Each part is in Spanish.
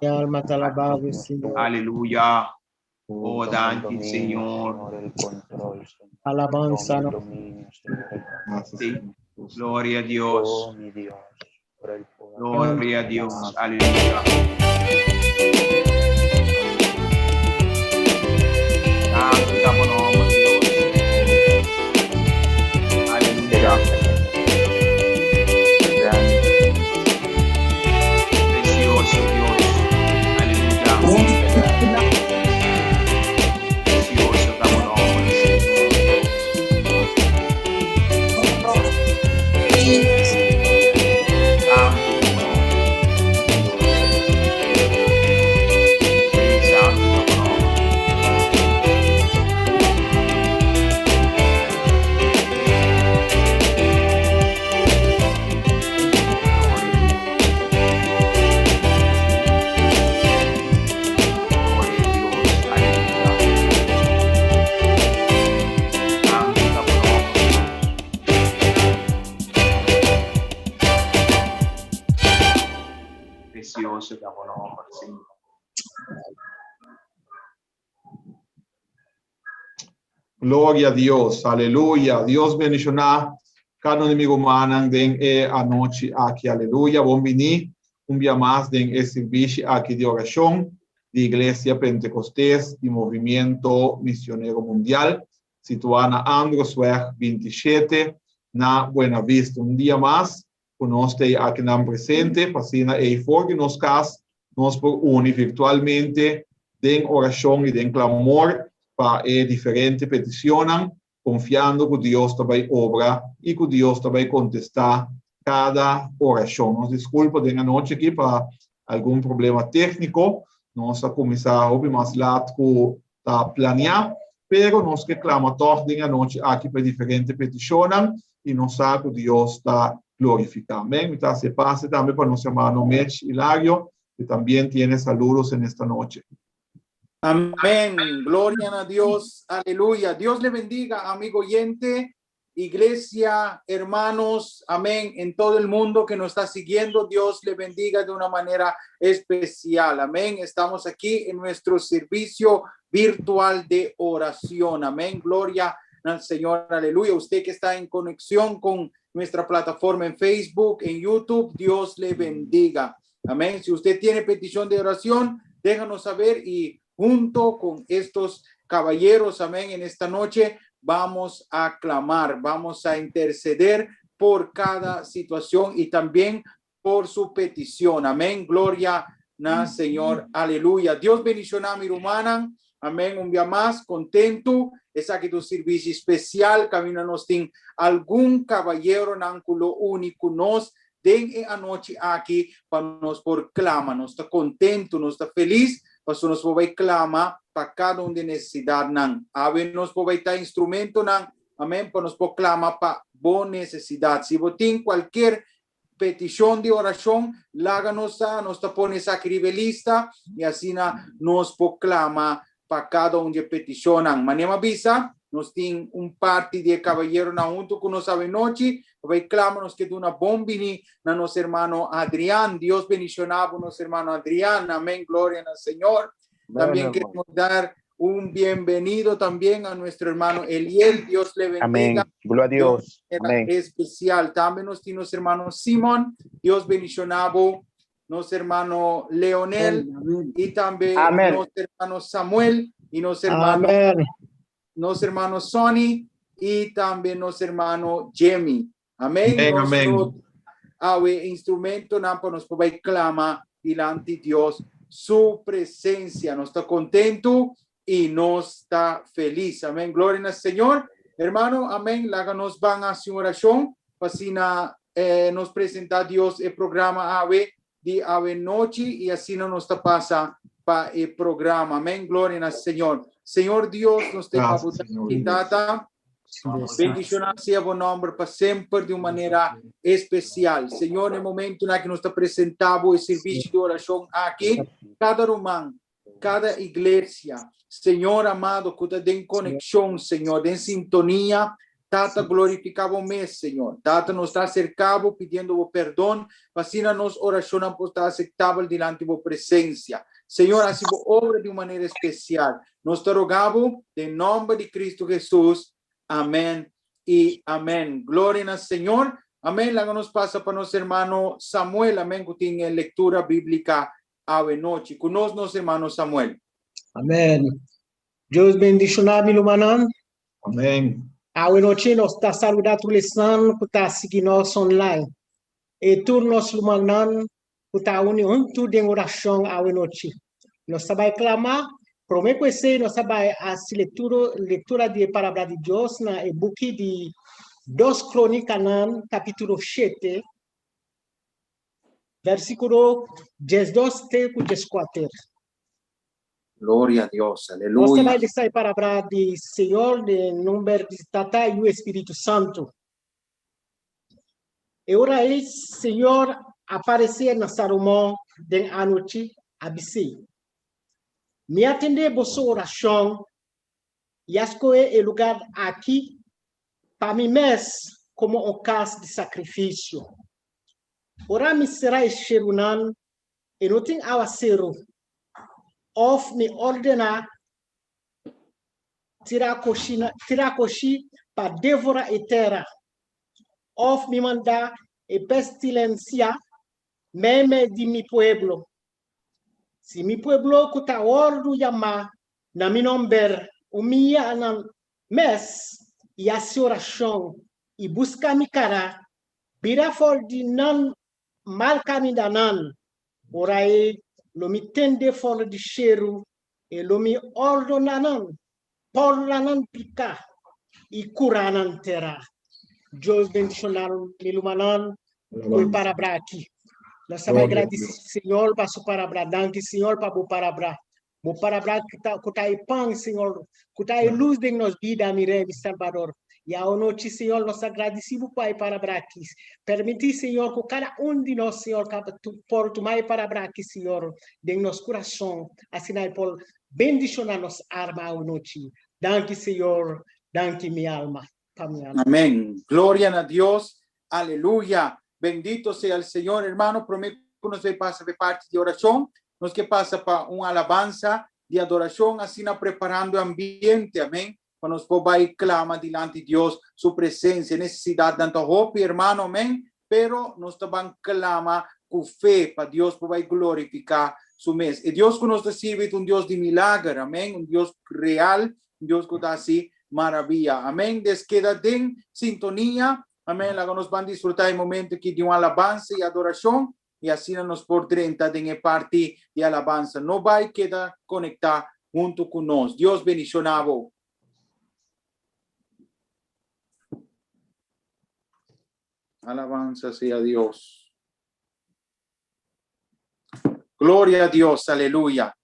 Mi alma te alababa, Señor. Aleluya. Tú Oh, toma el danke, dominio, Señor. el control, Señor. Alabanza, Toma el ¿no? dominio, Señor. Sí. Gloria a Dios. Oh, mi Dios, por el poder. Gloria a Dios. Aleluya. Santo está por nombre de Dios. Aleluya. Precioso Dios. Aleluya. Precioso está por nombre del Señor. Santo está por nombre. Sí, santo está por nombre. Precioso te amor, Señor. Gloria a Dios, aleluya. Dios bendicionar cada inimigo humano den a noche aquí, aleluya. Bom venir dia más den servicio aquí de oración de Iglesia Pentecostés y Movimiento Misionero Mundial, situada na Androsweg 27, na Buena Vista. Dia más, conosco aqui na presente, pasina e for nos cas, nos por uni virtualmente, den oração e den clamor, para diferente peticionan, confiando que Dios também obra e que Dios também contestar cada oração. Nos desculpa de noite aqui para algum problema técnico, nós vamos começar a ouvir mais lado para planear, pero nós que clama todos de noite aqui para diferente peticionan e nós sabemos que Deus está glorificado. Amém? Então, se pase também para nosso hermano Mech Hilario, que também tem saludos esta noite. Amén, gloria a Dios, aleluya. Dios le bendiga, amigo oyente, iglesia, hermanos, amén, en todo el mundo que nos está siguiendo. Dios le bendiga de una manera especial, amén. Estamos aquí en nuestro servicio virtual de oración, amén. Gloria al Señor, aleluya. Usted que está en conexión con nuestra plataforma en Facebook, en YouTube, Dios le bendiga, amén. Si usted tiene petición de oración, déjanos saber y junto con estos caballeros, amén, en esta noche vamos a clamar, vamos a interceder por cada situación y también por su petición, amén, gloria al Señor, aleluya. Dios bendicionar mi hermana, amén, un día más, contento, es aquí tu servicio especial, camino nos tiene algún caballero nanculo único nos den anoche aquí para nos por clama, nos está contento, nos está feliz, para nos poder clama para cada un de necesidad nan. Ave nos poder estar instrumento nan, amén, para nos por clama para buena necesidad. Si botín cualquier petición de oración, láganos a, nos pones a lista y así nos proclama para cada un de petición nan. Manema visa, nos tiene un party de caballero na junto con nos ave noche, vai clámanos que de una bombini na nos hermano Adrián. Dios bendicionaba a nos hermano Adrián, amén, gloria al Señor. También queremos dar un bienvenido también a nuestro hermano Eliel, Dios le bendiga. Amén, gloria a Dios, amén. Especial, también nos tiene nuestro hermano Simón, Dios bendicionaba nuestro hermano Leonel, y también nuestro hermano Samuel, y nuestro hermano, nuestro hermano Sonny, y también nuestro hermano Jamie. Amén. Amén. Instrumento nos puede clamar delante de Dios su presencia. Nos está contento y nos está feliz. Amén. Gloria al Señor. Hermano, amén. Láganos van a su oración. Así nos presenta Dios el programa Ave de Ave Noche y así nos está pasa para el programa. Amén. Gloria al Señor. Señor Dios, nos te data. Bendición sea buen nombre para siempre de una manera especial. Señor, en el momento en el que nos está presentado el servicio de oración aquí, cada román, cada iglesia, Señor amado, que está en conexión, Señor, en sintonía Tata glorificamos mes, Señor. Tata nos está acercado pidiendo perdón. Vacina nos oración por estar aceptable delante de tu presencia. Señor, así obra de una manera especial. Nos te rogamos en nombre de Cristo Jesús. Amén y amén. Gloria al Señor. Amén. La que nos pasa para nuestro hermano Samuel. Amén. Que tiene lectura bíblica a noche. Conosco, hermano Samuel. Amén. Deus bendicionar mi lumanan. Amén. A noche nos está saludando tous les santos que está seguindo online. E todos nos lumanan que está unindo em oração a noche. Nós vai clamar, prometo que se nós vai a leitura de palavra de Deus na e-book de 2 Crônicas, capítulo 7, versículo 12 até 14. Gloria a Dios, Você aleluya. vai deixar a palavra de Senhor, de número de Tata e o Espírito Santo. E ora aí, Senhor, aparecer na Salomão de a noite, abissei. Me atender a sua oração, e escolher o lugar aqui, para mim mesmo, como caso de sacrifício. Ora, me será enxerunando, e não tem a ser of me ordenar tirar coxi para devorar a terra. Of me mandar e pestilência meme de mi pueblo. Si mi pueblo que está ordo llamar na mi nombre humilha na mes e a oração e busca mi cara bira for de não mal caminho nan ora lo mi tende for de cheiro e lo mi ordonanan porlanan pica e curanan terra. Deus bendicionar ilumanan foi para aqui. Nós vamos agradecer, Senhor, para sua palavra. Danke, Senhor, para a palavra. A palavra que está aí pão, Senhor, que está aí luz de nossa vida, mire, Salvador. E a noite, Senhor, nós agradecemos para a palavra aqui. Permitir, Senhor, que cada de nós, Senhor, por tomar a palavra aqui, Senhor, de nosso coração, assim, por bendicionar nossa alma a noite. Danke, Senhor. Danke, minha alma. Amén. Gloria a Dios. Aleluya. Bendito sea el Señor, hermano. Prometo que nos pasa de parte de oración. Nos que pasa para una alabanza de adoración, así na preparando ambiente. Amén. Para nos poder clama delante de Dios su presencia, necesidad de tanto hope, hermano. Amén. Pero nos también clama con fe para Dios poder glorificar su mes. Y Dios que nos sirve es un Dios de milagro. Amén. Un Dios real. Un Dios que está así. Maravilla. Amén. Desquédate en sintonía. Amén. Luego nos van a disfrutar el momento aquí de una alabanza y adoración. Y así nos por 30 de parte de alabanza. No va a quedar conectado junto con nosotros. Dios bendicionado. Alabanza sea Dios. Gloria a Dios. Aleluya.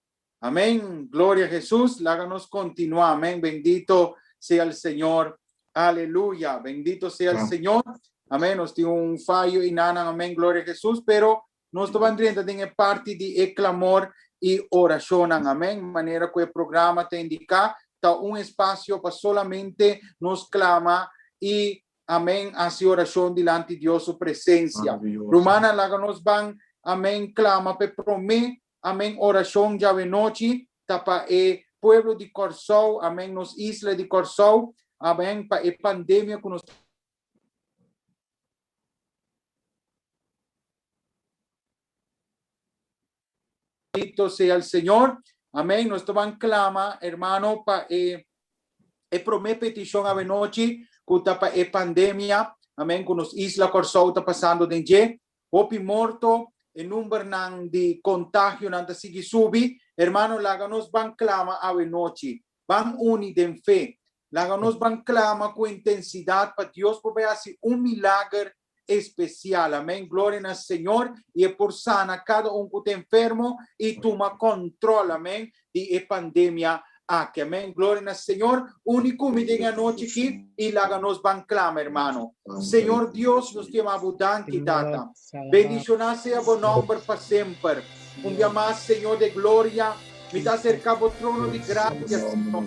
Amén. Gloria a Jesús. Háganos continuar. Amén. Bendito sea el Señor. Aleluya. Bendito sea el Señor. Amén. Nos tiene un fallo y nada. Amén. Gloria a Jesús. Pero nos van a tener parte de clamor y oración. Amén. Manera que el programa te indica. Está un espacio para solamente nos clama y amén. Hacia oración delante de Dios su presencia. Romana la nos van. Amén. Clama. Pe promé. Amén. Oración ya de noche. Tapa pueblo de Corsol. Amén. Nos isla de Corsol. Amén. Para pandemia que nos bendito sea el Señor. Amén. Nos toman clama, hermano, para promé petición a de noche. Que tapa pandemia. Amén. Que nos isla Corsol está pasando de ye. Opi morto. En número de contagio nanta sigue subi. Hermano, láganos van clama a de noche. Van unidos en fe. Láganos van clama con intensidad para Dios poder hacer un milagro especial. Amén. Gloria al Señor. Y por sana cada uno que está enfermo y toma control. Amén. De pandemia aquí. Amén. Gloria al Señor. Único me llega noche aquí y láganos van clama, hermano. Señor Dios, nos llama abundante data. Bendicionar sea buen nombre para siempre. Un día más, Señor de gloria. Me te acercamos trono de gracia, Señor.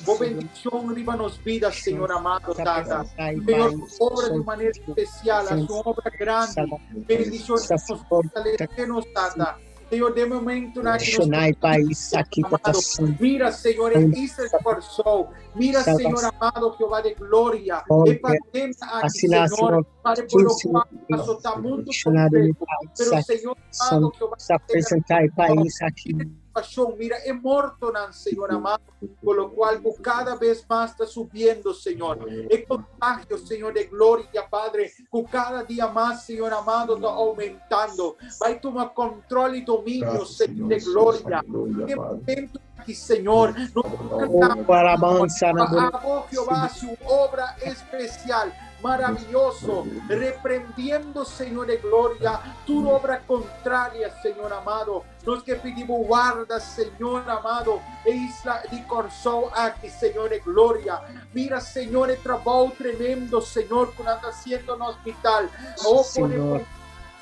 Oh, bendición arriba nos vidas, Señor amado, Tata. Señor, su obra de manera especial, a su obra grande. Bendición nos fortalecenos, Tata. Señor, de momento na que nos mira, Señor, e se esforzó. Mira, Señor amado, Jehová de gloria. E pandemia aquí, Señor, para por lo cual azota mundo completo. Pero, Señor amado, Jehová mira, é morto, Señor amado, por lo cual cada vez más está subiendo, Señor. El contagio, Señor, de gloria, Padre, con cada día más, Señor amado, está aumentando. Va a tomar control y dominio, Señor, de gloria. Qué momento aquí, Señor. Jehová, su obra especial. Maravilloso, reprendiendo, Señor de gloria, tu obra contraria, Señor amado. Los que pedimos guarda, Señor amado, e isla de Corzón aquí, Señor de gloria. Mira, Señor, el trabajo tremendo, Señor, que anda haciendo en el hospital. Oh, Señor,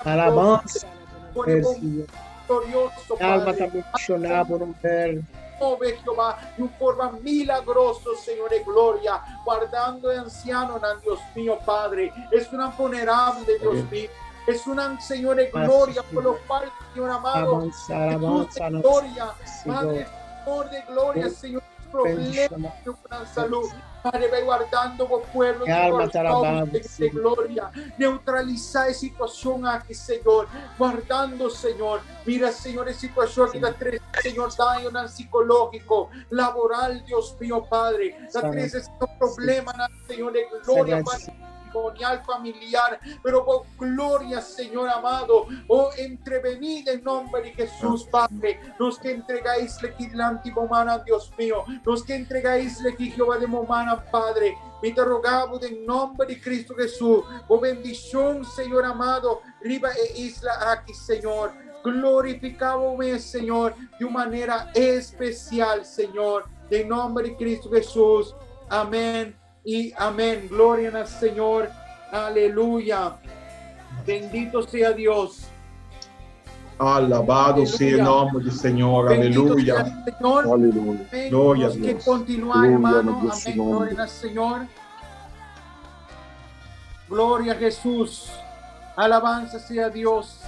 alabanza, glorioso, alma Padre. también por un ver. Jehová, de una forma milagrosa, Señor de gloria, guardando el anciano, Dios mío, Padre. Es una vulnerable, Dios mío. Es una, Señor de gloria, por lo cual, Señor amado, Alabanza, gloria, Padre, Señor de gloria, Señor, problemas de gran salud. Padre, ve guardando por pueblo de gloria, neutralizar esa situación aquí, Señor, guardando, Señor. Mira, Señor, esa situación aquí, Señor, daño psicológico, laboral, Dios mío, Padre. La tres es un problema, Señor, de gloria, matrimonial, familiar, pero por gloria, Señor amado, oh, entrevenid en nombre de Jesús, Padre. Los que entregáis aquí delante, humana, Dios mío, los que entregáis aquí, Jehová de humana, Padre. Me te rogamos en nombre de Cristo Jesús, oh bendición, Señor amado, riba e isla aquí, Señor. Glorificamos, Señor, de una manera especial, Señor, en nombre de Cristo Jesús. Amén y amén. Gloria al Señor. Aleluya. Bendito sea Dios. Alabado sea el nombre del Señor. Aleluya. Bendito sea el Señor. Aleluya. Amén. Gloria a Tenemos que Dios. continuar, Gloria hermano. a Dios, Amén. Señor. Gloria al Señor. Gloria a Jesús. Alabanza sea a Dios.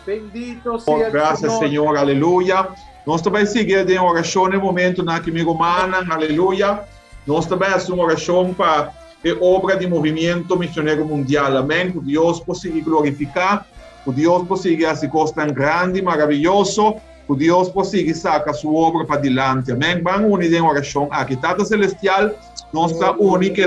Bendito sea el Gracias, Señor. Aleluya. Nós também seguimos em oração no momento na que me manam. Aleluia. Nós também fazemos oração para a obra de movimento missionário mundial. Amém. Que Deus possa glorificar. Que Deus possa fazer coisas tão grande, maravilhoso. Que Deus possa sacar sua obra para adiante. Amém. Vamos unir em oração aqui. Tata Celestial, nós estamos unidos,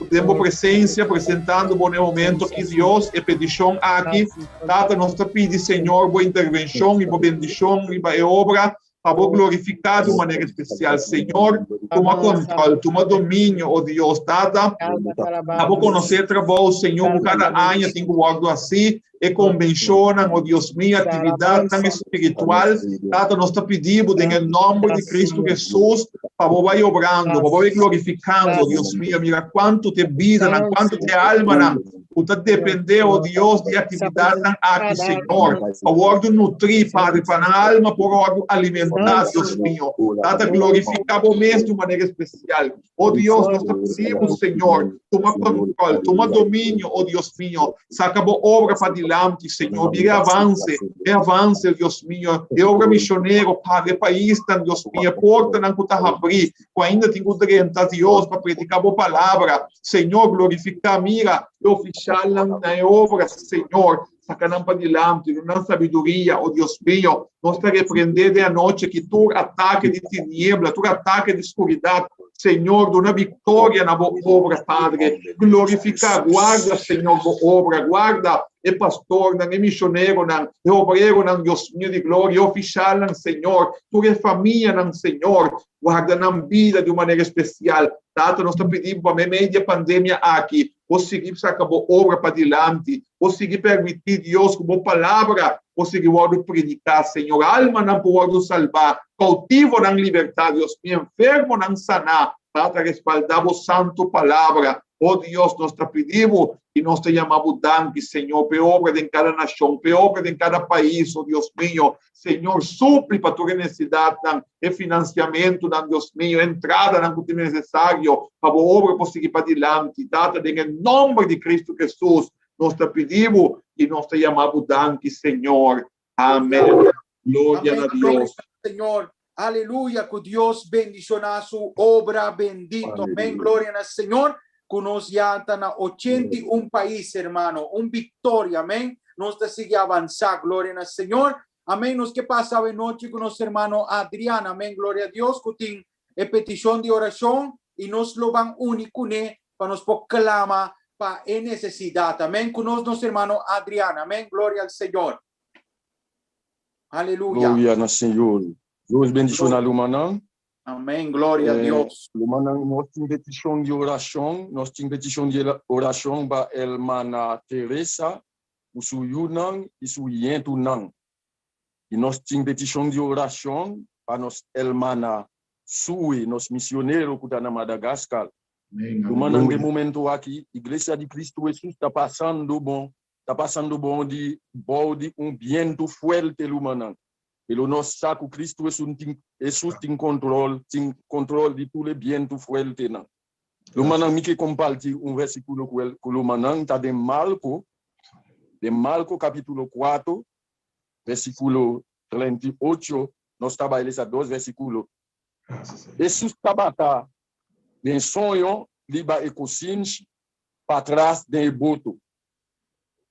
temos presença, apresentando bom momento que Deus é petição aqui. Tata, nós te pedimos, Senhor, boa intervenção e boa bendição e boa obra. Para glorificar de maneira especial, Senhor, toma controle, toma domínio, oh Deus, Tata. Para conhecer o trabalho, Senhor, cada ano tem algo assim, e convencionam, oh Deus meu, atividade tão espiritual. Tata, nós te pedimos, em nome de Cristo Jesus, para vai obrando, para vai glorificando, oh Deus meu, mira quanto te vida, quanto te alma, para depender, oh Deus, de atividade aqui, Senhor. Para o nutrir, Padre, para a alma, para o alimentar, Deus meu. Tata, glorificamos mesmo de maneira especial. Oh Deus, nós te pedimos, Senhor, toma controle, toma domínio, oh Deus meu. Saca a obra para adiante, Senhor. Mira, avance, Deus meu. É obra missionária, Padre, país, Deus meu. Porta não está a abrir, ainda tem que tentar, Deus, para predicar a palavra. Senhor, glorificar, mira, oficial na obra, Senhor. Sacanam para adiante, não sabedoria, oh Deus meu. Nós te repreender de a noite que tu ataque de tiniebla, tu ataque de escuridão, Senhor, dona vitória na boa obra, Padre. Glorificar, guarda, Senhor, boa obra, guarda é pastor, não é missionário, não é obreiro, não, Deus meu de glória, é oficial, não, Senhor. Tu é família, não, Senhor. Guarda na vida de uma maneira especial. Tata, nós te pedimos para a meio da pandemia aqui, conseguir sacar boa obra para adiante, conseguir permitir Deus com boa palavra, conseguir predicar, Senhor. Alma não pode salvar, cautivo não libertar, Deus meu, enfermo não sanar, para respaldar a santa palavra. Oh Dios, nós te pedimos e nós te llamamos danke, Senhor, pe obra em cada nação, pe obra em cada país, oh Deus mío. Senhor, supre para tua necessidade de financiamento, Deus mío, entrada na que é necessário, para a obra possa seguir para adiante. Data em nome de Cristo Jesus, nós te pedimos e nós te llamamos danke, Senhor. Amém. Glória a Deus. Señor. Aleluya, que Dios bendiciona su obra, bendito. Amén, gloria al Señor. Que nos ya están a 81 países, hermano, un victoria, amén. Nos te sigue avanzar, gloria al Señor. Amén. Nos que pasaba noche con nuestro hermano Adrián, amén, gloria a Dios. Que tiene petición de oración y nos lo van único para nos proclama para necesidad, amén. Con nuestro hermano Adrián, amén, gloria al Señor. Aleluya. Gloria al Señor. Dios bendicionne l'humain. Amén, gloria a Dios. L'humain, notre pétition d'oration, notre pétition d'oration, ba Elmana Teresa, ou sou Yunang, et sou Yentunang. Et notre pétition d'oration, ba nos Elmana Soue, nos missionnaires au Kutana Madagascar. L'humain, de momento aqui, Iglesia de Cristo Jesus está passando bom de biento fuerte l'humain. Et le nosso saco Cristo Jesus tem controle de tous les biens tout fuerte. Le manang que compartilha versículo que le manang está de Marco capítulo 4, versículo 38, nós estava eles a 2 versículos. Jesus estava em sonho, liba ecosins para trás de boto.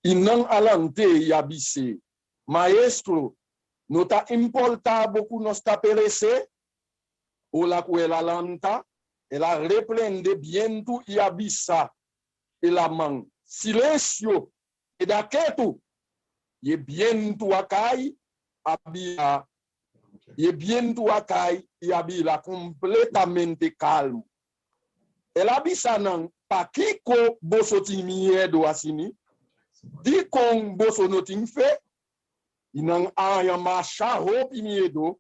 E não alante e abisse. Maestro, não está importado que nós está perecer, ou lá que ela lanta, ela repreende viento e abissa, ela man silêncio, e daqueto, e viento acai, abila, e viento acai, e abila completamente calmo. Ela abissa não, pa kiko boso tin miedo asini, di com boso no tin fe, inang aya masha hopi miedo,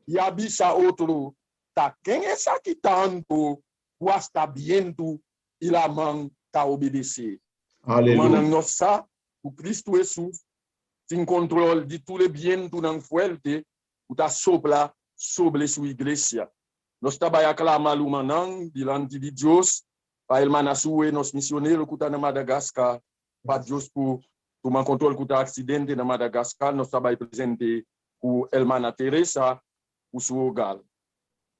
e abissa outro, ta quem é essa que tanto, guasta viento, e la man ta obedecer. Aleluia. Nossa, o Cristo Jesus tem controle de todo o viento não fuerte, o ta sopla sobre sua igreja. Nós trabalhamos aclamar o manang diante de Deus, para ele manasue nos missioneiros que estão na Madagascar, para Deus por tomar controle do acidente na Madagascar, nós trabalhamos presente com Elmana Teresa, o seu hogar.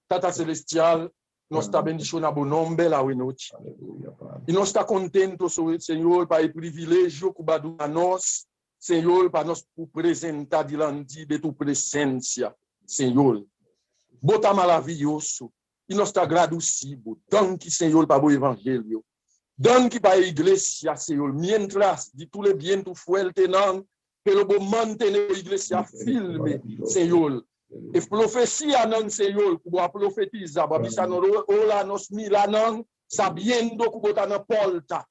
Tata Celestial, nós estamos bendicionando o nome da noite. E nós estamos contentos, Senhor, para o privilégio que você dá a nós, Senhor, para nos apresentar diante de tua presença, Senhor. Bota maravilhoso. E nós estamos agradecidos. Danke, Senhor, para o Evangelho. Danke para a igreja, Senhor. Mientras de todo o viento fuerte, não, pelo bom manter a igreja firme, Senhor. E profecia, não, Senhor, que vou profetizar, para bisa ola nos milanan, sabendo que está na porta.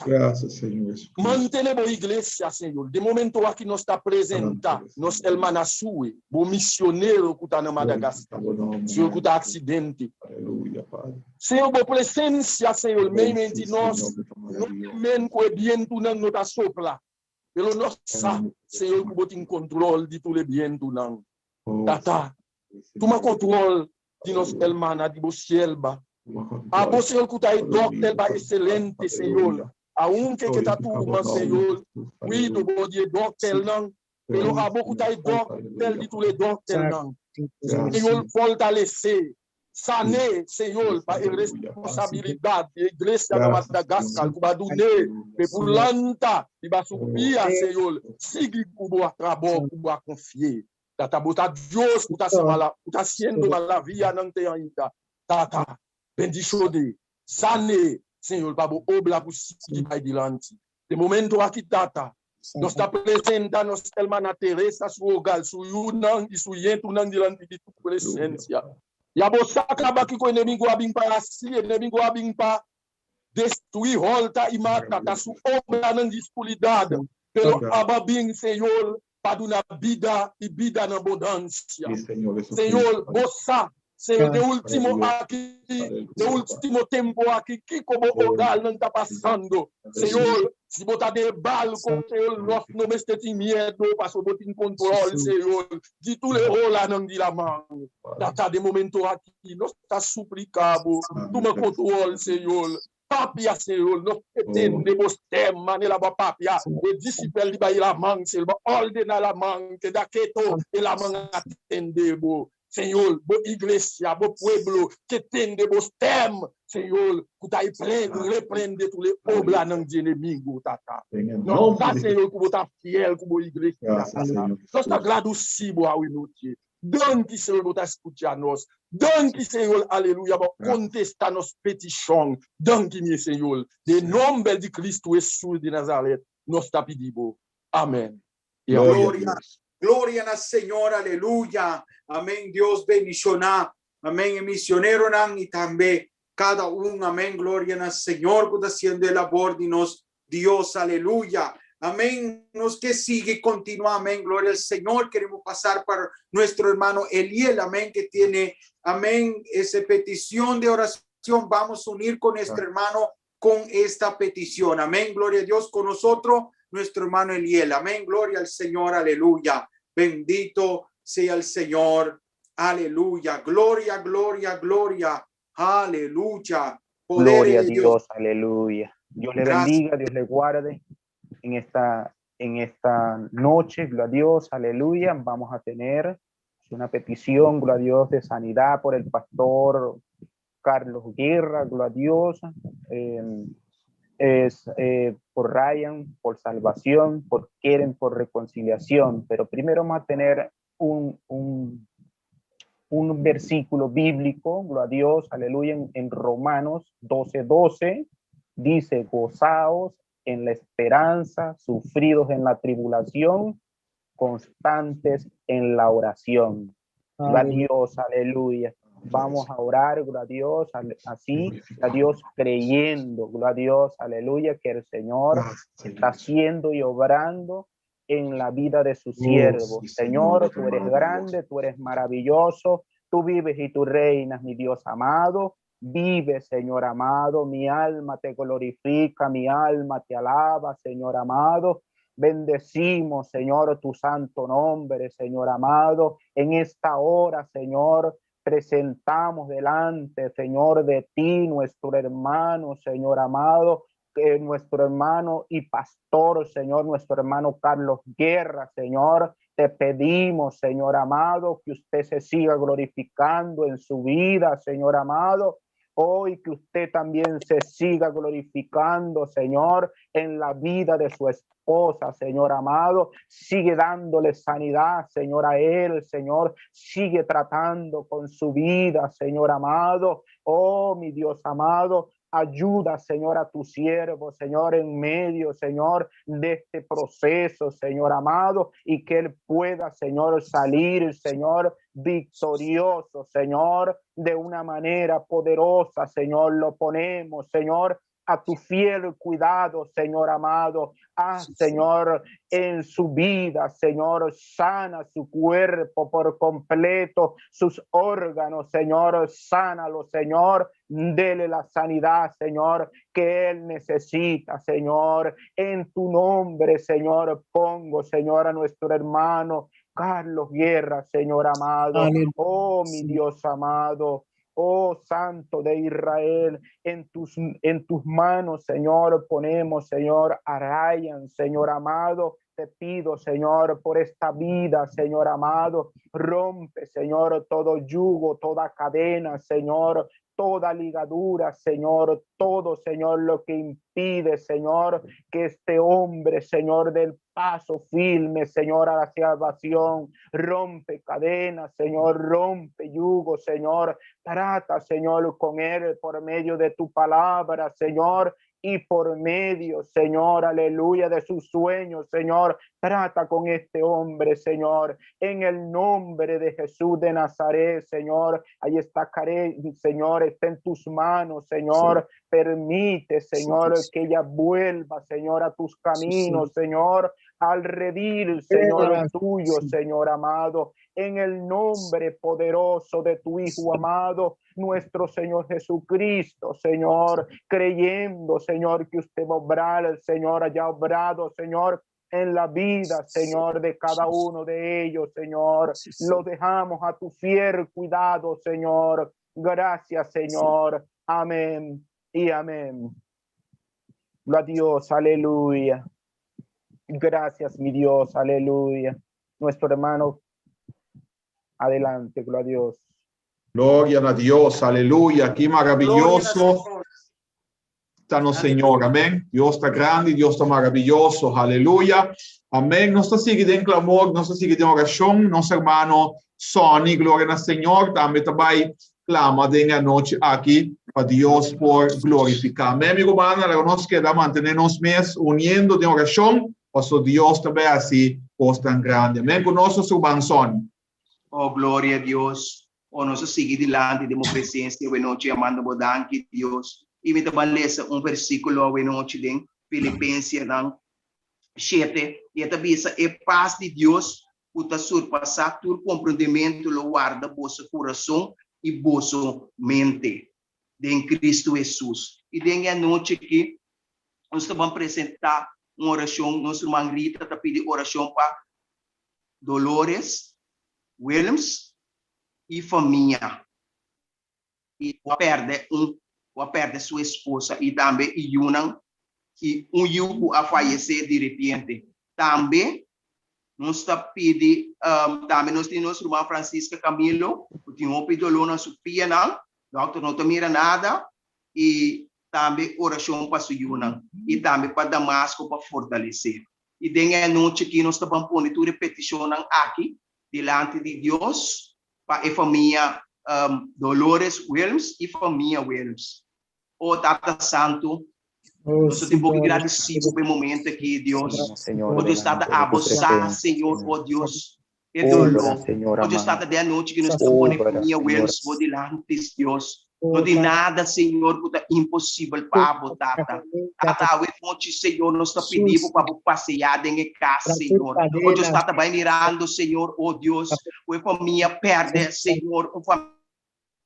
Graças, Senhor. Mantenemos a igreja, Senhor. De momento aqui nós está apresentando, nós Elmanasue, o missionário que está na Madagascar, Senhor, que está acidente. Aleluia, Pai. Senhor, a presença, Senhor, mesmo de nós, não que o viento não está sopla. Pelo nosso, Senhor, que bote em controle de todo o viento não. Tata, toma controle de nós, Elmana, de Bocielba. A você que está aí, doctor, excelente, Senhor. Aunque que está tudo, Senhor. Cuido, bom dia, doctor, não. Pelo a boca está aí, doctor, de todos os doctores, não. Senhor, fortalecer, saner, Senhor, para a responsabilidade da igreja da Madagascar, que vai doar, por lanta, e vai subir, Senhor. Siga o bom trabalho, o bom confiar. Tata, botar Deus, que está sendo maravilha, não tem ainda. Tata. Bendicionne, sane, Senhor, para o obra possível vai adiante. De momento aqui, Tata, nós está presente, nós Elmana Teresa, sua hogar, sua Yunang e sua Yentunang diante de tua presença. E a bolsa acaba que o inimigo abim para si, o inimigo abim para destruir, volta e mata, a sua obra não disponibilidade. Pelo ababim, Senhor, para dar vida e vida na abundância. Senhor, bolsa. Senhor, de último aqui, de último tempo aqui, que como oral não está passando. Senhor, se botar de balo com Senhor, nós não estamos em medo, passou botar em controle, Senhor, de tudo rolar não de la mão. Data de momento aqui, nós está suplicado, toma controle, Senhor. Papia, Senhor, nós entendemos tema, nela ba papia, e discipel de bair la mão, Senhor, ordena la mão, que daqueto e la mão atendemos. Senhor, boa igreja, bom pueblo, que tende vos tem, Senhor, que está aí repreende tous les obras de inimigo, tata. Nós tá, Senhor, que você está fiel, como igreja, nós está agradecido ao inútil. Danke, Senhor, por escutar nós. Danke, Senhor, aleluia, por contestar nos petições. Danke, meu Senhor. Em nome de Cristo Jesus de Nazaré, nós está pedindo. Amém. Glória. Gloria al Señor, aleluya. Amén. Dios bendicionar. Amén. El misionero y también cada uno. Amén. Gloria al Señor que está haciendo el labor de nos. Dios, aleluya. Amén. Nos que sigue, continúa. Amén. Gloria al Señor. Queremos pasar para nuestro hermano Eliel. Amén. Que tiene, amén, esa petición de oración. Vamos a unir con nuestro hermano con esta petición. Amén. Gloria a Dios con nosotros. Nuestro hermano Eliel. Amén. Gloria al Señor. Aleluya. Bendito sea el Señor. Aleluya. Gloria, gloria, gloria. Aleluya. Poder Gloria a de Dios. Aleluya. Dios le Gracias. bendiga, Dios le guarde en esta noche. Gloria a Dios. Aleluya. Vamos a tener una petición, gloria a Dios, de sanidad por el pastor Carlos Guerra. Gloria a Dios. Por Ryan, por salvación, por Keren, por reconciliación, pero primero vamos a tener un versículo bíblico, gloria a Dios, aleluya, en Romanos 12:12, dice: gozaos en la esperanza, sufridos en la tribulación, constantes en la oración. Gloria a Dios, aleluya. Vamos a orar, gloria a Dios, así, a Dios creyendo, gloria a Dios, aleluya, que el Señor está haciendo y obrando en la vida de sus siervos. Señor, tú eres grande, tú eres maravilloso, tú vives y tú reinas, mi Dios amado. Vive, Señor amado, mi alma te glorifica, mi alma te alaba, Señor amado. Bendecimos, Señor, tu santo nombre, Señor amado, en esta hora, Señor. Presentamos delante, Señor, de ti, nuestro hermano, Señor amado, nuestro hermano y pastor, Señor, nuestro hermano Carlos Guerra, Señor. Te pedimos, Señor amado, que usted se siga glorificando en su vida, Señor amado. Hoy que usted también se siga glorificando, Señor, en la vida de su esposa, Señor amado. Sigue dándole sanidad, Señor, a él, Señor. Sigue tratando con su vida, Señor amado. Oh, mi Dios amado. Ayuda, Señor, a tu siervo, Señor, en medio, Señor, de este proceso, Señor amado, y que él pueda, Señor, salir, Señor, victorioso, Señor, de una manera poderosa, Señor. Lo ponemos, Señor, a tu fiel cuidado, Señor amado. Haz, Señor, en su vida, Señor, sana su cuerpo por completo, sus órganos, Señor, sánalo, Señor. Dele la sanidad, Señor, que él necesita, Señor. En tu nombre, Señor, pongo, Señor, a nuestro hermano Carlos Guerra, Señor amado. Oh, mi Dios amado. Oh, Santo de Israel, en tus manos, Señor, ponemos, Señor, a Ryan, Señor amado. Te pido, Señor, por esta vida, Señor amado. Rompe, Señor, todo yugo, toda cadena, Señor, toda ligadura, Señor, todo, Señor, lo que impide, Señor, que este hombre, Señor, del paso firme, Señor, a la salvación. Rompe cadenas, Señor, rompe yugo, Señor. Trata, Señor, con él por medio de tu palabra, Señor, y por medio, Señor, aleluya, de sus sueños, Señor. Trata con este hombre, Señor, en el nombre de Jesús de Nazaret, Señor. Ahí está Karen, Señor, está en tus manos, Señor. Sí. Permite, Señor, que ella vuelva, Señor, a tus caminos, Señor, al redil, Señor, tuyo, Señor amado. en el nombre poderoso de tu Hijo amado, nuestro Señor Jesucristo, Señor, creyendo, Señor, que usted va a obrar, el Señor haya obrado, Señor, en la vida, Señor, de cada uno de ellos, Señor. Lo dejamos a tu fiel cuidado, Señor. Gracias, Señor. Amén y amén. Gloria a Dios, aleluya. Gracias, mi Dios, aleluya. Nuestro hermano, adelante, gloria a Dios. Gloria a Dios, aleluya. Qué maravilloso está nuestro Señor, amén. Dios está grande, Dios está maravilloso, aleluya. Amém. Nós estamos seguindo em clamor, nós estamos seguindo em oração. Nosso irmão Sonny, glória ao Senhor, também clama de noite aqui para Deus por glorificar. Amém, amigo, mano, nós queremos manter-nos mais unindo de oração, para Deus também assim fosse tão grande. Amém, conosco o irmão Sonny. Oh, glória a Deus. Oh, nós seguimos dilante de uma presença, hoje noite, amando bodanque, Deus. E me também lesa versículo, hoje noite, de Filipenses, 7, e também é paz de Deus, para surpassar todo compreendimento, lo guarda vosso coração e vossa mente, em Cristo Jesus. E dengue a noite que nós vamos apresentar uma oração, nossa irmã Rita está pedindo oração para Dolores Williams e família. E perde sua esposa e também Yuko a falecer de repente. Também nós está pedindo, também nós temos nossa irmã Francisca Camilo, que tem um pedido na Sofia, não, doutor não mira nada, e também oração para sua Yunan, e também para Damasco para fortalecer. E dengue a noite que nós estamos pondo toda petição aqui, diante de Deus, para a família Dolores Williams e família Williams. O Tata Santo, nós temos que agradecer pelo momento aqui, Deus. O Deus está a abusar, Senhor, o Deus. É dolor. O Deus está a noite que nós estamos pondo a família Williams, o diante, Deus. Não tem nada, Senhor, que é impossível para botar. Tata, a noite, Senhor, nós estamos pedindo para passear em casa, Senhor. O Deus está bem mirando, Senhor, oh Deus. A família perde, Senhor,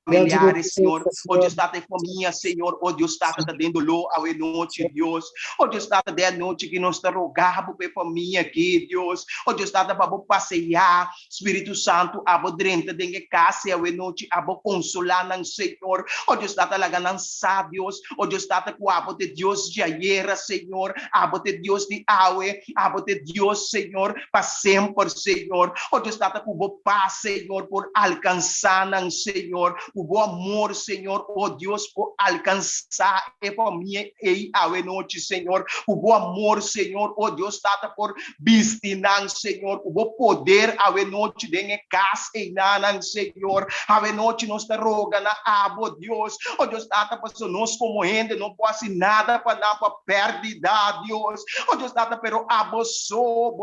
familiares, Senhor, o Deus está em família, Senhor, o Deus está dando lo ao noite, Deus, o Deus está dando noite que nós está rogando para a família aqui, Deus, o Deus está para passear, Espírito Santo, abo drenta de casa, ao noite, abo consolar, Senhor, o Deus está lá ganança, Deus, o Deus está com abo de Deus de ayer, Senhor, abo de Deus de aue, abo de Deus, Senhor, para sempre, Senhor, o Deus está com o paz, Senhor, por alcançar, Senhor, o bom amor, Senhor, oh Deus, por alcançar a família e a noite, Senhor, o bom amor, Senhor, oh Deus, está por bistinan, Senhor, o bom poder a noite de casa e nanan, Senhor, a noite nós te roga na abo, Deus, oh Deus, está para nós como gente, não pode nada para dar para perdida, Deus, oh Deus, está pero aboçou,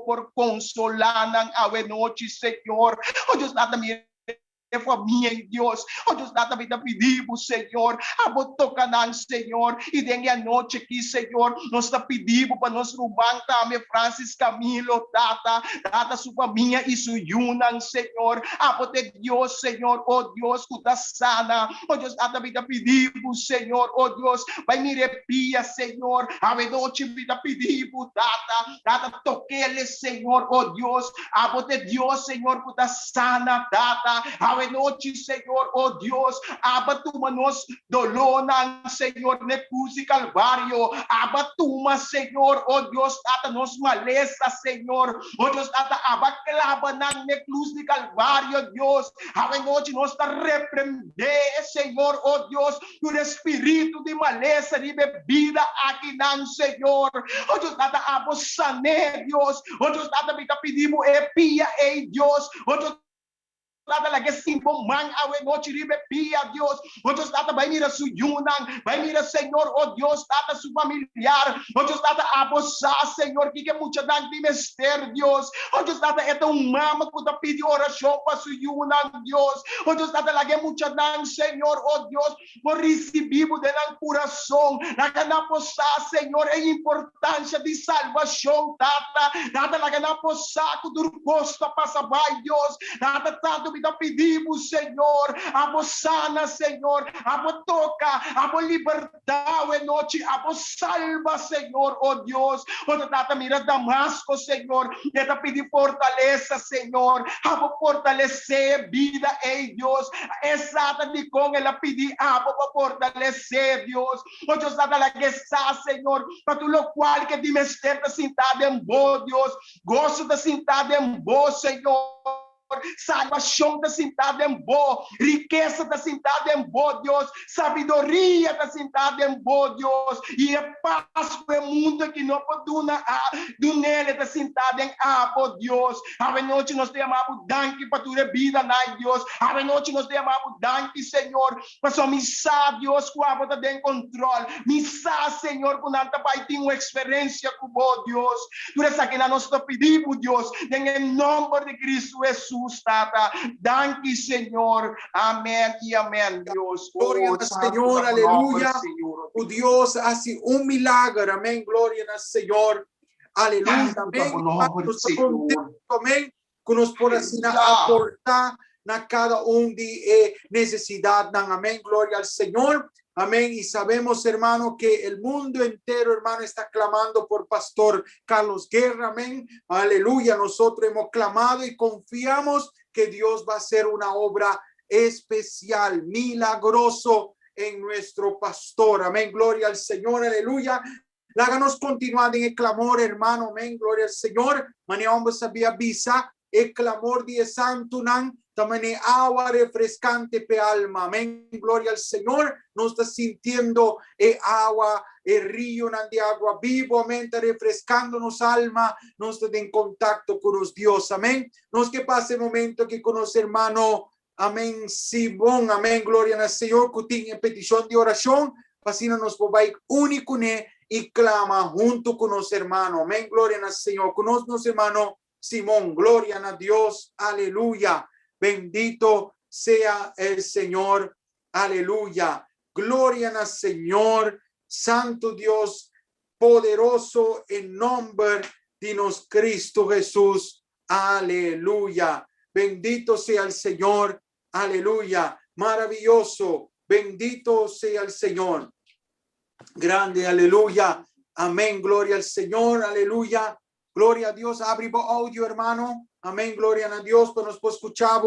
por consolar a noite, Senhor, oh Deus, está também família em Deus, o Deus dá também pedimos, Senhor, a botoca não, Senhor, e dengue a noite aqui, Senhor, nós está pedindo para nós irmão também, Francis Camilo, data sua família e sua Yunan, Senhor, a bote Deus, Senhor, oh Deus, que está sana, o Deus dá também pedimos, Senhor, oh Deus, vai me repia, Senhor, a noite me pedimos, data toque-lhe, Senhor, oh Deus, a bote Deus, Senhor, que está sana, a noite, Senhor, oh Deus, abatuma-nos dolor, Senhor, na cruz e calvário, abatuma, Senhor, oh Deus, nos maleza, Senhor, oh Deus, abaclava na cruz de calvário, Deus, a noite nós está repreender, Senhor, oh Deus, o espírito de maleza, de bebida aqui, Senhor, oh Deus, abossane, Deus, oh Deus, me pedimos, pia, Deus, oh Deus, data lagi simbo man awe noche ribe pia Dios. O Dios data vai mira su yunang, vai mira Señor, oh Dios data su familiar. O Dios data abosa Señor, que mucha dan de mister Dios. O Dios data ito mama ko da pidi oración pa su yunang Dios. O Dios data lagi mucha dan Señor, oh Dios, por recibir de la corazón. La ganaposa Señor, en importancia de salvación data la ganaposa ku durcosta passa vai Dios. Data tanto me dá pedimos Señor, abo sana Señor, abo toca, abo libertar en noche, abo salva Señor, oh Dios. Quando data mira Damasco Señor, data pedir fortaleza Señor, abo fortalecer vida em Deus. Exata de com ela pedir abo para fortalecer Deus. Oh Deus data la guesa Señor, para tu lo qual que de mestre sentado em bo Deus, gosto da sentada em bo Senhor. Salvação está sentada em bo, riqueza está sentada em bo, Deus, sabedoria está sentada em bo, Deus, e é paz para o mundo que não pode do nele está sentada em abo, Deus. A noite nós temos danke para tua vida, Deus. A noite nós temos danke, Senhor, para só missar, Deus, com a volta de controle, missar, Senhor, com a vai ter uma experiência com bo, Deus. Por isso que nós te pedimos, Deus, em nome de Cristo Jesus. Tata, danke Señor, amén y amén, Dios. Gloria al Señor, aleluya. Tu Dios hace un milagro, amén, gloria al Señor, aleluya, amén, que nos pueda aportar a cada de necesidad, amén, gloria al Señor. Amén. Y sabemos, hermano, que el mundo entero, hermano, está clamando por Pastor Carlos Guerra. Amén. Aleluya. Nosotros hemos clamado y confiamos que Dios va a hacer una obra especial, milagroso en nuestro pastor. Amén. Gloria al Señor. Aleluya. Háganos continuar en el clamor, hermano. Amén. Gloria al Señor. Mañana sabía visa el clamor de Santo Nan. También agua refrescante pe alma. Amén. Gloria al Señor. Nos está sintiendo agua, río de agua vivo. Amén. Está refrescándonos alma. Nos está en contacto con los Dios. Amén. Nos que pase el momento que con los hermanos. Amén. Simón. Amén. Gloria al Señor. Que tiene petición de oración. Así nos va ir único y clama junto con los hermanos. Amén. Gloria al Señor. Con los hermanos Simón. Gloria a Dios. Aleluya. Bendito sea el Señor. Aleluya. Gloria al Señor. Santo Dios, poderoso en nombre de nos Cristo Jesús. Aleluya. Bendito sea el Señor. Aleluya. Maravilloso. Bendito sea el Señor. Grande. Aleluya. Amén. Gloria al Señor. Aleluya. Gloria a Dios. Abre audio, hermano. Amén. Gloria a Dios. Pues nos puede escuchar.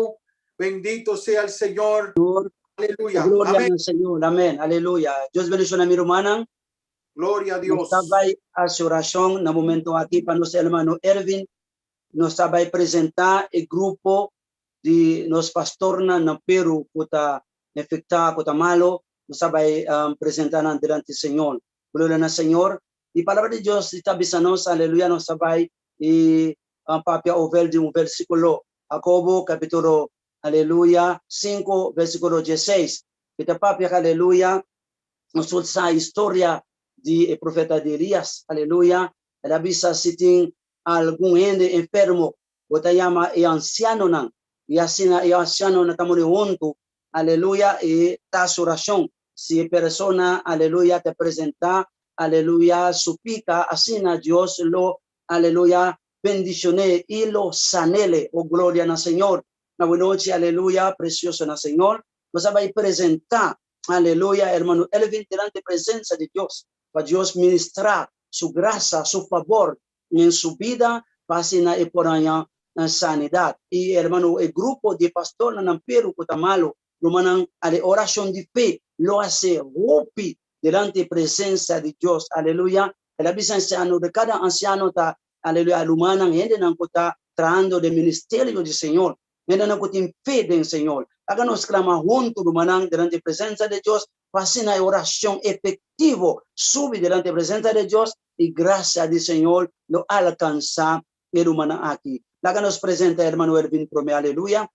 Bendito sea el Señor. Aleluya. Gloria Amén. al Señor. Amén. Aleluya. Dios bendiga a mi hermana. Gloria a Dios. Nos sabay a su oración. En el momento aquí para nuestro hermano Ervin. Nos sabay presentar el grupo de nos pastorna na Peru. Kuta efecta, kuta malo. Nos sabay presentar delante del Señor. Gloria al Señor. Y palabra de Dios está avisándonos. Aleluya. Nos sabay y papia ovel de un versículo. Jacobo capítulo aleluya 5 versículo 16. Kita papia aleluya. Nos sa historia de profeta de Elías. Aleluya. Él avisa sitting algún ende enfermo. Bota llama e anciano nan. Y así e anciano na tamone junto. Aleluya. Y ta oración. Si persona aleluya te presenta aleluya suplica así na Dios lo aleluya bendicioné y lo sanele, oh gloria al Señor. Una buena noche, aleluya, precioso en el Señor. Nos va a presentar, aleluya, hermano Elvin, delante presencia de Dios, para Dios ministrar su gracia, su favor en su vida, para así por allá en sanidad. Y hermano, el grupo de pastores en Perú, Cotamalo, lo mandan a la oración de fe, lo hace rupi delante presencia de Dios, aleluya. El anciano de cada anciano está aleluya, alumana, gente no está tratando del ministerio del Señor, gente no está fe del Señor. Háganos clamar juntos, hermanos, delante de presencia de Dios, para hacer una oración efectiva, sube delante de presencia de Dios y gracias del Señor lo alcanza el humano aquí. Háganos presente, hermano Ervin Prome, aleluya.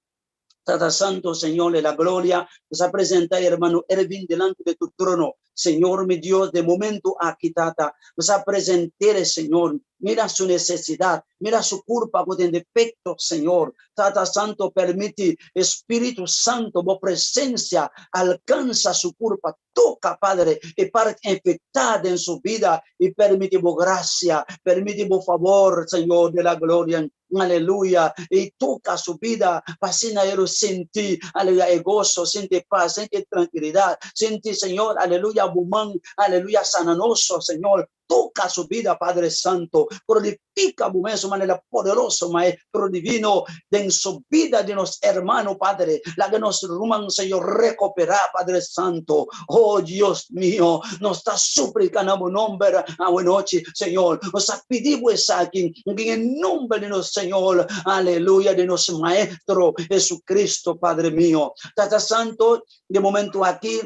Tata Santo, Señor de la gloria, nos presenta hermano Ervin delante de tu trono. Señor, mi Dios, de momento aquí, Tata, nos presentar, Señor. Mira su necesidad, mira su culpa con defecto, Señor. Tata Santo, permite, Espíritu Santo, tu presencia alcanza su culpa, toca, Padre, y para infectar en su vida, y permite gracia, permite favor, Señor de la gloria. Aleluya, y toca su vida, pasina sentir, aleluya, gozo, siente paz, siente tranquilidad, siente, Señor, aleluya, bumán, aleluya, sananoso, Señor. Toca su vida, Padre Santo. Glorifica su manera poderosa, Maestro Divino, en su vida de los hermanos, Padre. La que nos ruman, Señor, recuperar, Padre Santo. Oh, Dios mío, nos está suplicando a nombre, a buena noche, Señor. Nos pedimos aquí, en el nombre de nuestro Señor, aleluya, de nuestro Maestro Jesucristo, Padre mío. Tata Santo, de momento aquí,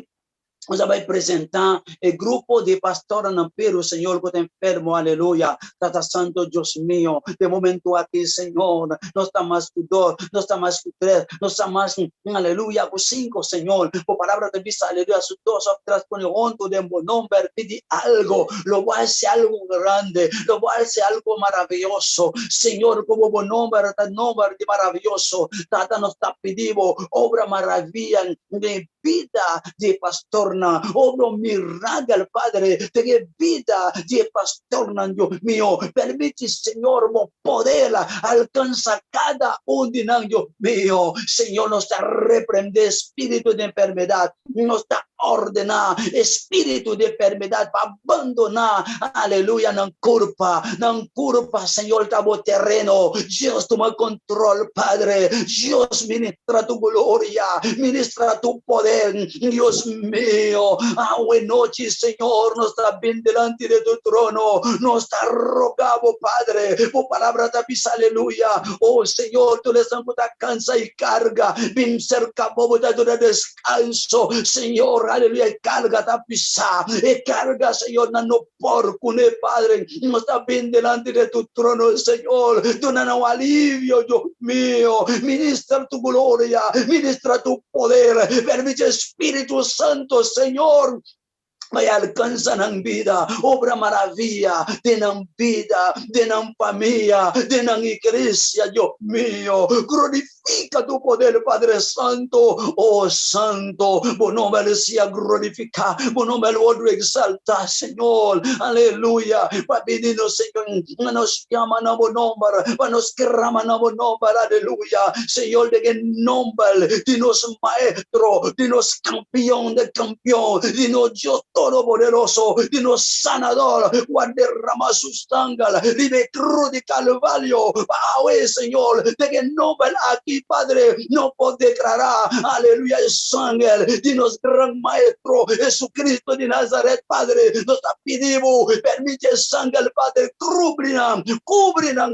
nos va a presentar el grupo de pastores en Perú, Señor, que está enfermo, aleluya. Tata Santo, Dios mío, de momento aquí, Señor, no está más con dos, no está más con tres, no está más, aleluya, con cinco, Señor. Por palabra de vista, aleluya, sus dos o tres con el honto de buen nombre, pide algo, lo va a hacer algo grande, lo va a hacer algo maravilloso, Señor, como buen nombre de maravilloso. Tata nos está pidiendo obra maravilla de vida de pastorna, obra milagro, Padre, de vida de pastorna, Dios mío. Permite, Señor, poder alcanza cada uno de nosotros, Dios mío. Señor, nos está reprende espíritu de enfermedad, nos está ordena espíritu de enfermedad para abandonar, aleluya, no culpa, Señor, tabo terreno. Dios toma control, Padre. Dios ministra tu gloria, ministra tu poder, Dios mío. Buenas noches, Señor, nos está bien delante de tu trono, nos está rogado, Padre, por palabra de pisa, aleluya. Oh, Señor, tú les cansa y carga, bien cerca, bobo de descanso, Señor, aleluya, y carga tapisa, y carga, Señor, no por cune, Padre, no está bien delante de tu trono, Señor, tú no alivio, Dios mío, ministra tu gloria, ministra tu poder, permite Espíritu Santo, Señor, vaya alcanzan en vida, obra maravilla, tienen vida, tienen familia, tienen iglesia, Dios mío, glorifica tu poder, Padre Santo, oh Santo, buen nombre sea glorificar, buen nombre lo exalta, Señor, aleluya, para pedirnos, Señor, nos llaman a buen nombre, para nos querraman a buen nombre, aleluya, Señor, de que nombre, dinos maestro, dinos campeón de campeón, dinos Dios todopoderoso, dinos sanador, guarderrama sus tangas, libre cruz de Calvario, Señor, de que nombre aquí, Padre, no puedo declarar, aleluya, sangre, dinos gran maestro, Jesucristo de Nazaret, Padre, nos ha pedido, permite sangre, Padre, cubrirán,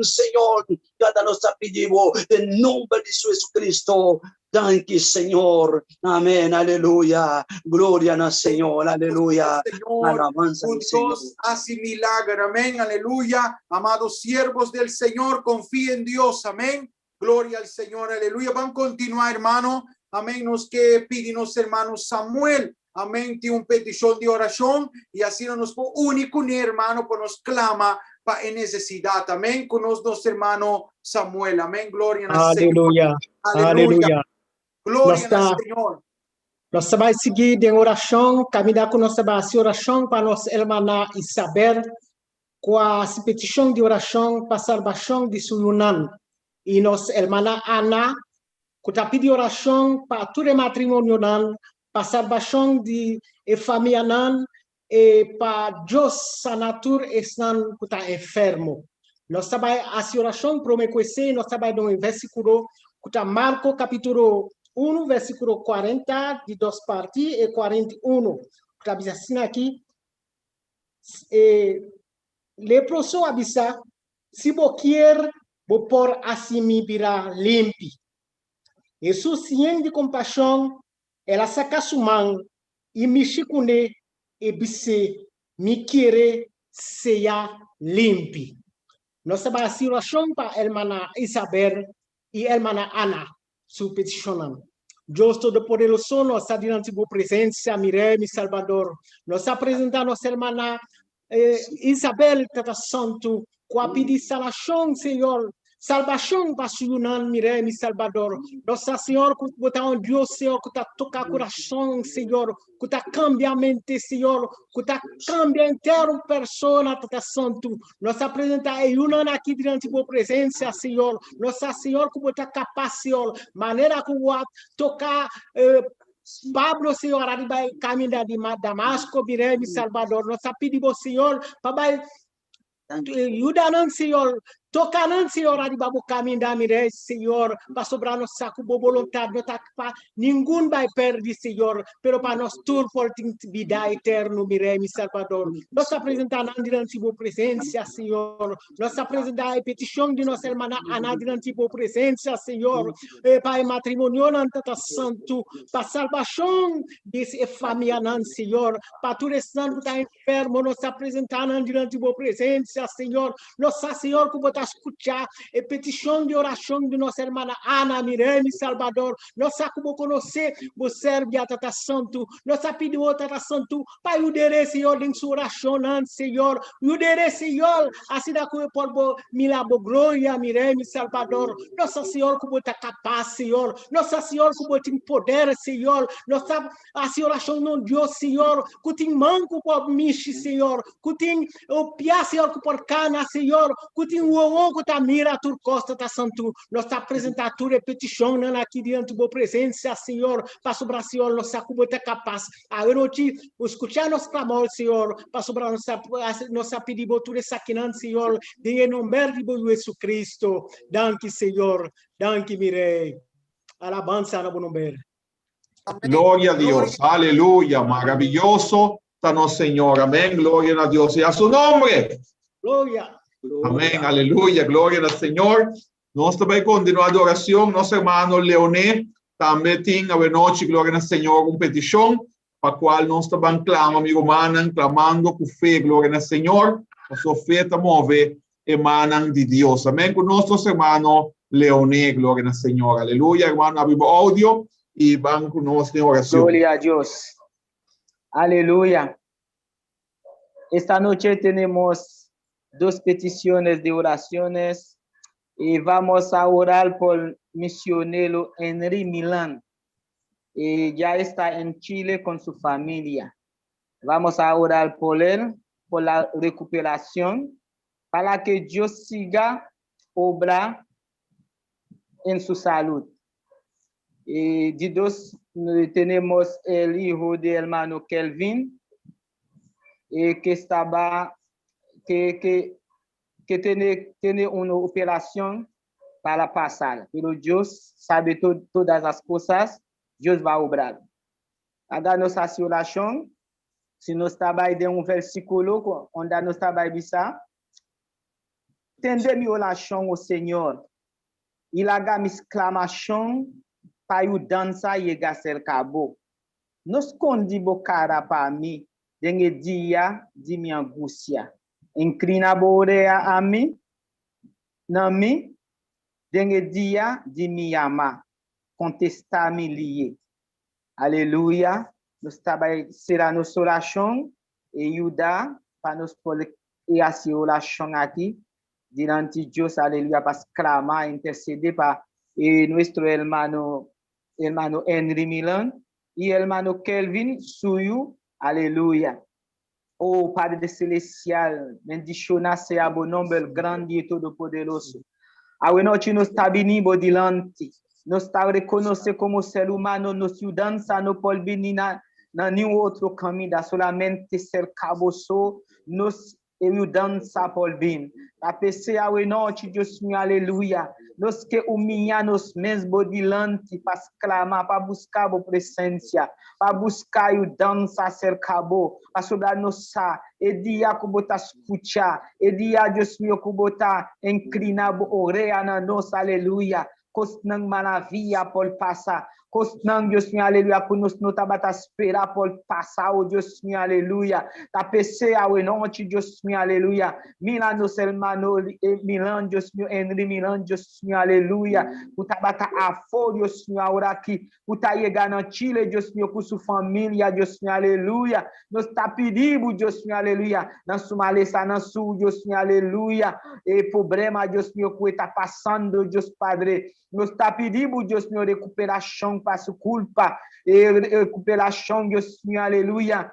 Señor, cada nos ha pedido, en nombre de Jesucristo. Thank you, Señor. Amén. Aleluya. Gloria al Señor. Aleluya. Señor, Alabanza al Señor. Dios hace milagro. Amén. Aleluya. Amados siervos del Señor, confíen en Dios. Amén. Gloria al Señor. Aleluya. Van a continuar, hermano. Amén. Nos que pidimos, hermano Samuel. Amén. Tiene un petición de oración y así nos fue único, ni hermano, pues nos clama para en necesidad. Amén. Con nuestro hermano Samuel. Amén. Gloria al Señor. Aleluya. Aleluya. Glória ao Senhor. Nós vamos seguir em oração, caminhar com nossa base oração para nossa irmã Isabel, com a petição de oração para a salvação de sua Yunan. E nossa irmã Ana, com a pedir oração para todo o matrimônio Yunan, para a salvação de família Yunan, e para Deus sanatur estão que está enfermo. Nós vamos a oração para me conhecer, nós vamos dar versículo que está Marcos capítulo 1, versículo 40, de duas partes, e 41. Está assim aqui. Leproso avisa, se você quer, vou por assim me virar limpo. Jesus, sem de compaixão, ela saca sua mão e me chicune e disse, me querer seja limpo. Nós estamos a oração para a irmã Isabel e a irmã Ana. su petition. Dios Todopoderoso, nos ha diante tu presencia, mire, mi Salvador. Nos ha presentado nuestra hermana Isabel Tata Santo, qua pedi salvation, Señor. Salvation va sur nous, mire, mi Salvador. Nossa Senhor, que botar um Deus, Senhor, que tá tocar coração, Senhor, que tá cambiar mente, Senhor, que tá cambiar inteiro persona, Tata Santo. Nós apresentar e unir aqui diante da presença, Senhor. Nossa Senhor, que botar capaz, Senhor, maneira que o tocar Pablo, Senhor, arriba caminho de Damasco, mire, mi Salvador. Nós pedimos, Senhor, para ajuda, Senhor. Tocanan, Senhor, ali babu caminho da mire, Senhor, para sobrar nosso saco, boa vontade, não tá para ninguém vai perder, Senhor, pero para nós tudo por vida eterna, mire, mi Salvador. Nós apresentamos diante da presença, Senhor. Nós apresentamos a petição de nossa irmã Ana diante da presença, Senhor, para o matrimônio, Tata Santo, para a salvação dessa família, Senhor, para todo esse que está enfermo, nós apresentamos diante da presença, Senhor. Nossa Senhor, que botar escuchar a petição de oração de nossa irmã Ana Miremi Salvador. Nós sabemos conhecer o serve a Tata Santo. Nós pedimos a Tata Santo para ajudar, Senhor, em sua oração, Senhor. Ajudar, Senhor, assim que por milagre, glória, Miremi Salvador. Nossa Senhor, que você capaz, Senhor. Nossa Senhor, que você tem poder, Senhor. Nossa oração não Deus, Senhor, que tem manco por michi, Senhor. Que tem o pia, Senhor, que por cana, Senhor. Que tem o que tá mira tur costa tá santo, nós tá apresentar tu repetição aqui diante da presença, Senhor, para sobrar, Senhor, nossa cuba é capaz, a noite escutar nosso clamor, Senhor, para sobrar nossa pedido tu saquinando, Senhor, em nome de Jesus Cristo, danke, Senhor, danke, mirei, alabanza no nome. Gloria a Dios, aleluya, maravilloso está nuestro Señor, amén, gloria a Dios y a su nombre. Gloria. Amén, aleluya, gloria al Señor. Nós também continuar a adoração. Nosso irmão Leoné também tem a noite, glória ao Senhor, uma petição, para a qual nós também clamamos, amigo Manan, clamando com fé, glória ao Senhor. A sua fé move, emanan de Deus. Amém. Com nosso irmão Leoné, glória ao Senhor. Aleluya, irmão, abrimos áudio e vamos com nós em oração. Glória a Deus. Aleluya. Esta noche tenemos dos peticiones de oraciones y vamos a orar por misionero Henry Milán. Ya está en Chile con su familia. Vamos a orar por él, por la recuperación, para que Dios siga obra en su salud. De dos tenemos el hijo de hermano Kelvin, que estaba que tiene una operación para pasar, pero Dios sabe todas las cosas, Dios va a obrar. Háganos esa oración, si no estaba ahí de un versículo, donde no estaba ahí, tende mi oración, oh Señor, y haga mi exclamación para ayudanza llegar a ser cabo. No escondi bocara para mí, en el día de mi angustia. Inclina borea a mí, nami, en el día de mi ama, contesta mi liye. Aleluya, será nuestra oración y ayuda para nos poder hacer oración aquí, delante de Dios, aleluya, para clamar, interceder para nuestro hermano Henry Milán y hermano Kelvin suyo, aleluya. Oh Padre Celestial, bendiciona sea o nombre grande y todopoderoso. A noite nos está venindo delante, nos está reconocer como ser humano, nos ayudanza no por venir na nenhum outro caminho, solamente ser caboso, nos ayudanza por vir. A PC a noite, Deus meu, aleluia. Nós que humilhamos mesmo delante para clamar, para buscar a presença, para buscar a dança ser cabo, para sobrar nossa, e dia que botar escutar, e dia Deus meu que botar inclinar a orelha na nossa, aleluia. Coisa não maravilha por passar, Kosnang Dios mío, aleluya, kunos no tabata espera por pasado, Dios mío, aleluya. Ta pese a noche, Dios mío, aleluya. Milan nos hermano, Milan, Dios mío, Henry Milan, Dios mío, aleluya. Kutabata afo, Dios mío, ahora aqui. Kuta llegar na Chile, Dios mío, com sua família, Dios mío, aleluya. Nos tá pedindo, Dios mío, aleluya. Na sua maleza, na sua, Dios mío, aleluya. E problema, Dios mío, que está passando, Dios Padre. Nos está pedindo, Deus meu, recuperação para sua culpa, recuperação, Deus meu, aleluia.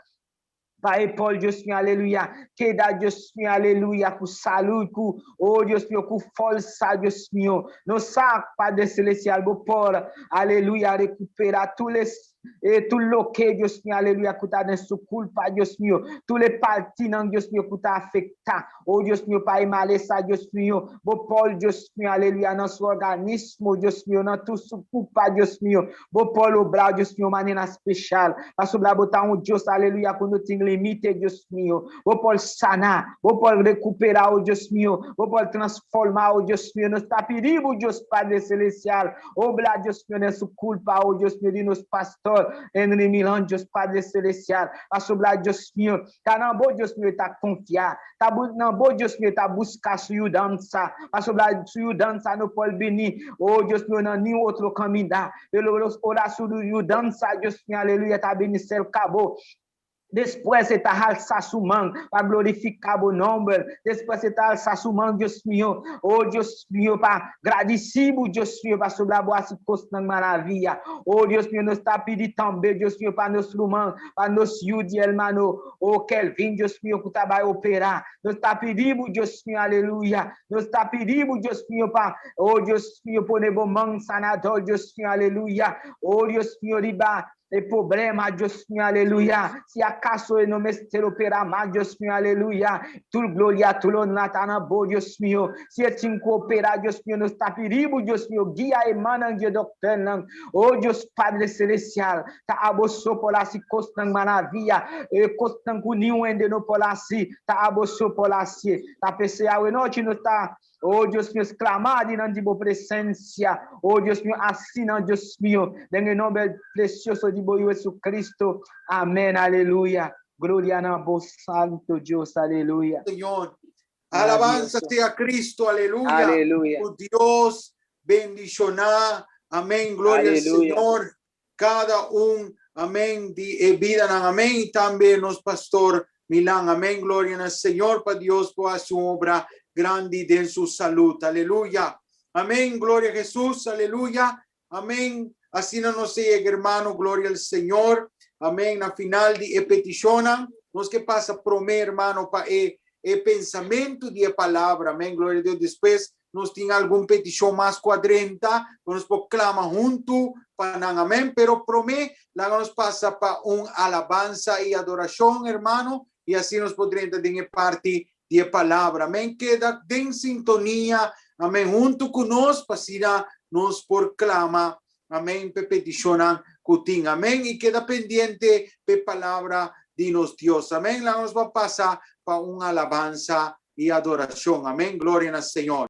Pai Paul, Deus meu, aleluia. Que dá, Deus meu, aleluia, com saúde, com, oh Deus meu, com força, Deus meu. Nos sac, Padre Celestial, vou por, aleluia, recuperar tous les et tout le que Dios mío, aleluya, que está en su culpa, Dios mío, tous les parties, Dios mío, que está afectado, oh Dios mío, Pai maleza, Dios mío, vos Paul, Dios mío, aleluya, dans su organismo, Dios mío, dans tout su culpa, Dios mío, vos Paul obrar, Dios mío, maneira especial, parce que botar Dios, aleluya, quando tem limite, Dios mío, vos Paul sanar, vos Paul recuperar, oh Dios mío, vos Paul transformar, oh Dios mío, nos está pedindo, Dios Padre Celestial, obrar, Dios mío, en su culpa, oh Dios mío, de nos pastor, Henry Milan, Deus Padre Celestial, a sobrar, Deus meu, tá na boa, Deus meu, tá confiar, tá na boa, Deus meu, tá buscar sua dança, a sobrar sua dança no pode venir, oh Deus meu, não nenhum outro caminho dá, pelo oração do dança, Deus meu, aleluia, tá bem, céu acabou. Después está alzar su mano para glorificar o nome. Después está alzar su mano, Deus mío. Oh, Deus mío, para agradecido, Deus mío, para sobrevoar essa coisa maravilha. Oh, Deus mío, nos está pedindo também, Deus mío, para nosso irmão, para nosso Yudi, hermano. Oh, Kelvin, Deus mío, que vai operar. Nos está pedindo, Deus mío, aleluia. Nos está pedindo, Deus mío, para, oh, Deus mío, poner bom mão sanador, Deus mío, aleluia. Oh, Deus mío, riba. E problema, Deus meu, aleluia. Se acaso eu não me ester operar mais, Deus meu, aleluia. Tu glória, tu honra, tá na boa, Deus meu. Se eu tenho que operar, Deus meu, nos está perigo, Deus meu. Guia e mana de doutor, oh Deus Padre Celestial. Tá abosso por lá, se costam maravilha. E costam com nenhum ende no por lá, se. Tá abosso por lá, se. Tá PCA, e noite não tá. Oh Deus meu, exclamar diante de boa presença. Oh Deus meu, assina, Deus meu. Em nome precioso de Boio Jesus Cristo. Amém, aleluia. Glória a vos, Santo Deus, aleluia. Señor. Alabanza sea Cristo, aleluya. Aleluya. Oh Dios, bendicionar. Amén, gloria Aleluya. al Señor. Cada un, amén, de vida, amén. Y también nos pastor Milán, amén, gloria al Señor, para Dios, por su obra grande de su salud, aleluya. Amén, gloria a Jesús, aleluya. Amén. Así no nos sigue, hermano, gloria al Señor. Amén. A final de petición, nos que pasa promé, hermano, para pensamento de palavra, amém, glória a Deus. Depois nos tem alguma petição mais quadrenta, nos proclama junto para amém, pero promete, lá nos passa para alabanza e adoração, hermano, e assim nos poderemos ter parte de palavra, amém, queda em sintonia, amém, junto conosco, para nos proclama, amém, petição, cutim, amém, e queda pendiente de palavra de nos Dios, amém, lá nos vai passar para una alabanza y adoración. Amén. Gloria al Señor.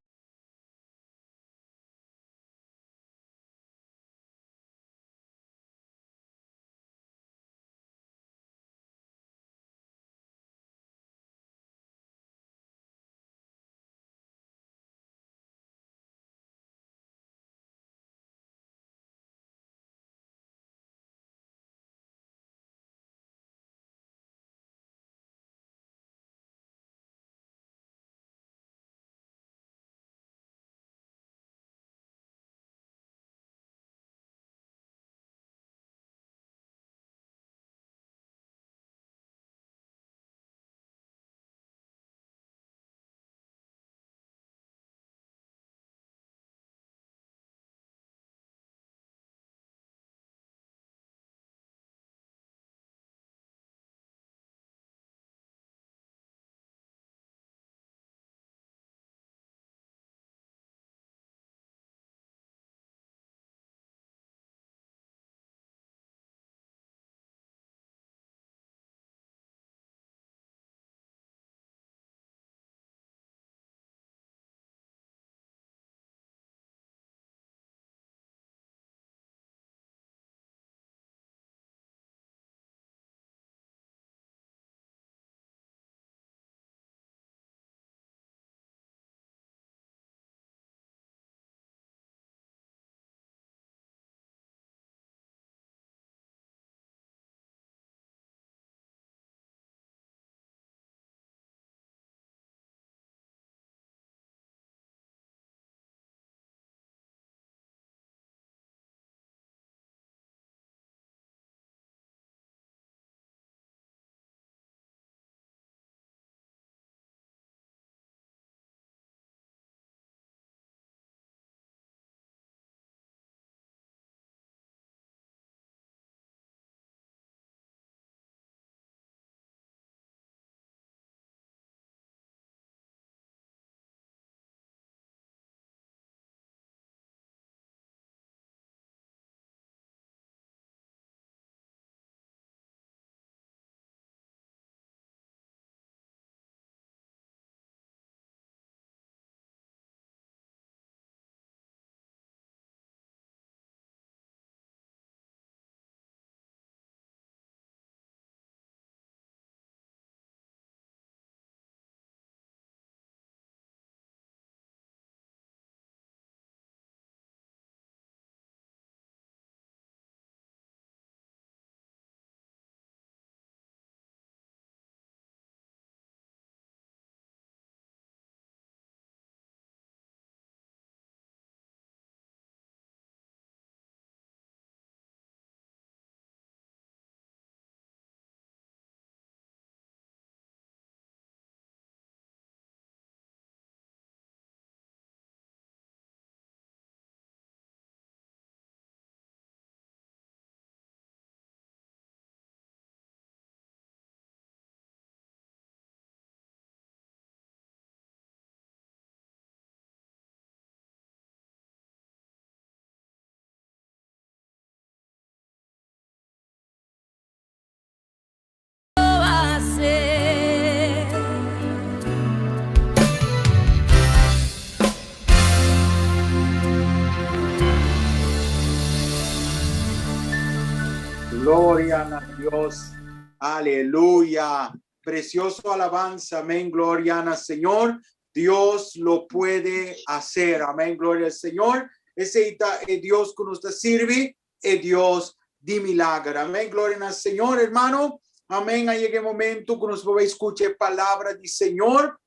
Gloria a Dios. Aleluya. Precioso alabanza. Amén. Gloria al Señor. Dios lo puede hacer. Amén. Gloria al Señor. Ese es Dios que nos sirve. Es Dios de milagro. Amén. Gloria al Señor, hermano. Amén. Ahí llega el momento que nos va a escuchar palabra del Señor.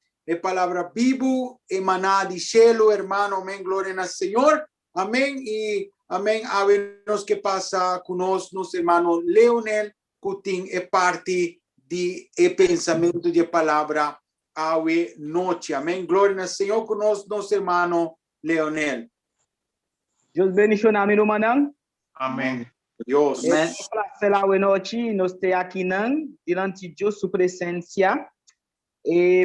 Palabra vivo, emanada de cielo, hermano. Amén. Gloria al Señor. Amén. Y amén. A ver qué pasa con nosotros, hermano Leonel, que es parte de pensamiento de palabra hoy noche. Amén. Gloria al Señor con nosotros, hermano Leonel. Dios bendiga a mi hermano. Amén. Dios. Amen. La buena noche, nos te aquí delante de Dios su presencia.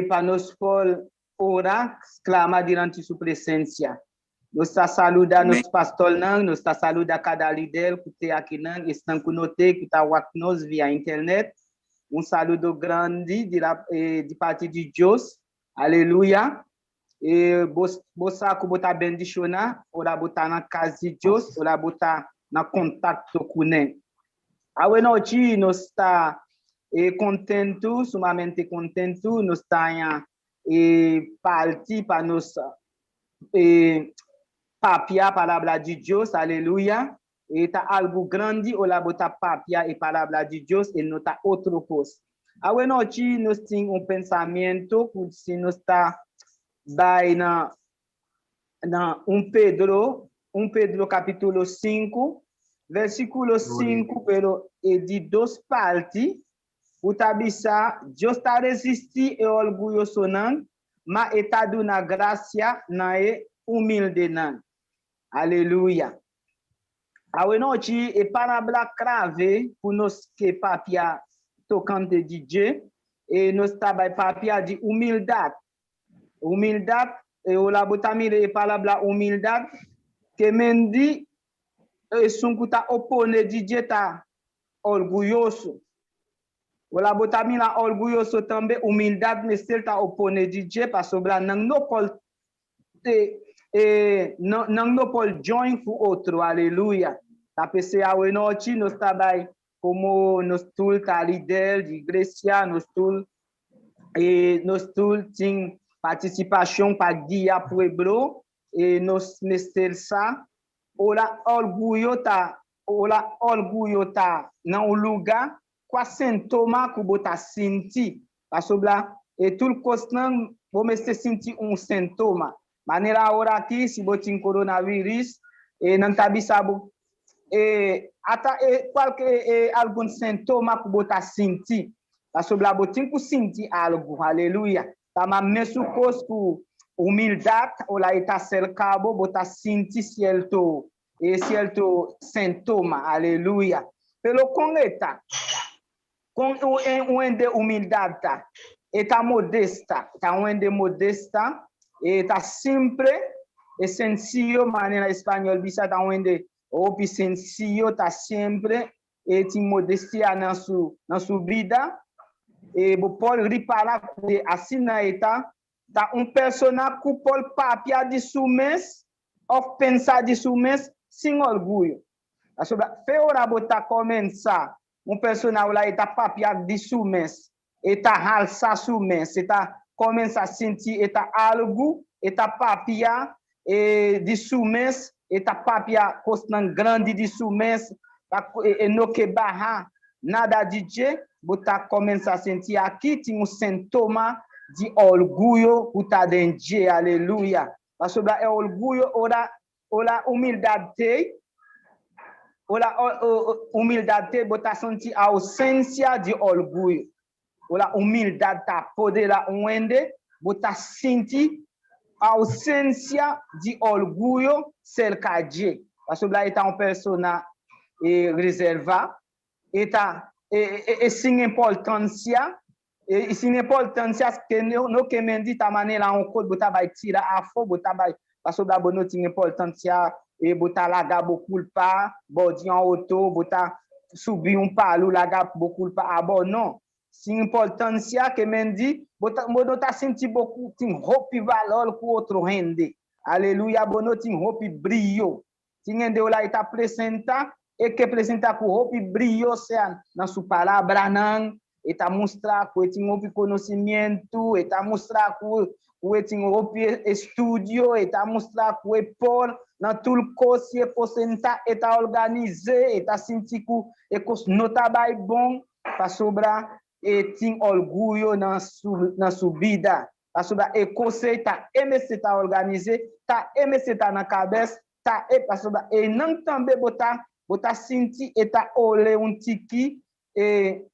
Para nos por orar, clama delante de su presencia. Nos saluda nos pastor, nos saluda cada líder que está aquí, están con nosotros, que está avec nous via internet. Un saludo grande de parte de Deus. Aleluia. E você que bota bendicionar, ora botar na casa de Deus, ora botar na contato com ele. A noite nós está contento, sumamente contento, nós está parti para nos papia palavra de Deus, aleluia. E tá algo grande, ora botar papia e palavra de Deus e não tá outra coisa. A noite nós temos pensamento, se nós está vai na 1 Pedro capítulo 5, versículo 5, pero de duas partes, o tabisa, Deus está resistir e orgulhoso não, mas está dando graça na humilde não. Aleluia. A noite e palavra crave por nós que papia tocante de Deus e nós trabalha papia de humildade. Humildade, e o labotamire e palavra humildade, que mendi e sunkuta opone de dieta orgulhoso. O labotamira orgulhoso também, humildade, mas ele está opone de dieta, para sobrar, não pode join com outro, aleluia. A pessoa a noite, nós trabalhamos como nós todos, líder de igreja, nós todos temos participação para guiar pueblo e nos mestersa ora orgulho tá não lugar com sintoma que bota sentir para sobrar e tudo costando vamos sentir sintoma maneira ora aqui se botin coronavírus e não tá bisabo e até qualquer algum sintoma que bota sentir para sobrar botin que sentir algo aleluia. Tama mesu cosco humildade, ola está cercado, bota sentir cielto sintoma, aleluia. Pelo com eta, com de humildade, eta modesta, de modesta, eta sempre sencillo, maneira espanhol bisa ta de opi sencillo, ta sempre eti modestia na su vida. E Paul ripara assim na eta tá personagem que Paul papia de sumes ou pensar de sumes sem orgulho. A sobre feora botar começar personagem lá eta papia de sumes eta halsa sumes eta começa a sentir eta algo eta papia de sumes eta papia costan grande de sumes e no que barra nada de je botar começa a sentir aqui tem sintoma de orgulho puta dentro, aleluia. Para sobre orgulho, ora humildade, botar sentir a ausência de orgulho. Ora humildade tá poder lá botar sentir a ausência de orgulho cerca de. Para sobre está persona reservada, está sem importância que no que mendi ta maneira code botar vai tirar a fo botar vai parce que bono tem importância e botar lagar beaucoup pas bodi en auto botar subir palo lagar beaucoup pas bon non sem importância que mendi botar bono ta sentir beaucoup tem roupa valor com outro rende aleluia bono tem roupa brilho tem ende lá está apresenta e que apresenta com hopi brilho na sua palavra não e tá mostrar que tem hopi conhecimento e tá mostrar que tem hopi estudio e tá mostrar que Paul na tout coisa e posenta e tá organizé e tá sentir que não tá bom para sobrar e tem orgulho na sua vida. Para sobrar e conseil tá aimé se tá organisé, tá aimé se tá na cabeça, tá e para sobrar e não também botar sentir et ta olé un tiki et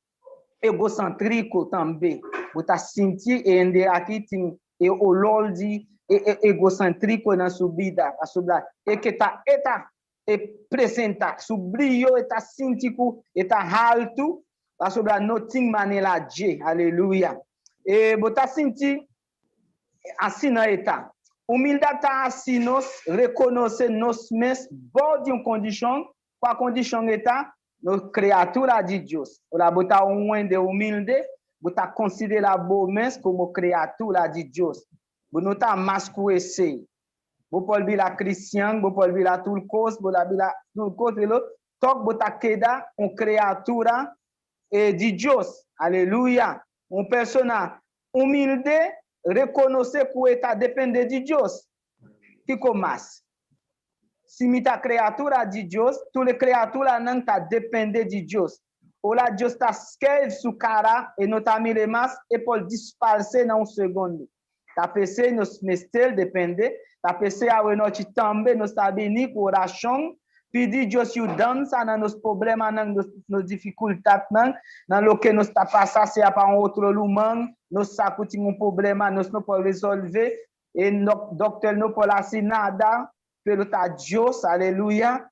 égocentrique também. Botar sentir et ende aqui tem e ololdi e égocentrique na sua vida, a sua e que ta eta e presenta su brilho et ta sentir et ta alto, a sua não tem maneira de, aleluia. E botar sentir assim na eta. Humildade tá assim nós reconhecer nós mesmos, bom de uma condição. Qual condição está? Nos criatura de Deus. Ora, botar de humilde, botar considerar bom-mês como criatura de Deus. Não tá mais conhecer. Vous pouvez dire la chrétien, vous pouvez dire la tout cause, vous pouvez dire tout cause, donc botar queda une criatura de Deus. Alléluia. Une personne humilde reconnaît que est dépendant de Deus. Qui commence? Si mita criatura de Deus, todas as criaturas não tá dependendo de Deus. Olá, Deus tá escreve su cara e não tá mire mais e pode disfarçar em segundo. Tá pensei nos mestel depende, tá pensei a nós também nos tá bem com oração, pedir Deus ajudança nos problemas, nas dificuldades, na lo que nos tá passando se para um outro lugar, nós sabe que um problema nós não pode resolver e no doctor não pode assinar nada. Pelo ta Deus, aleluia,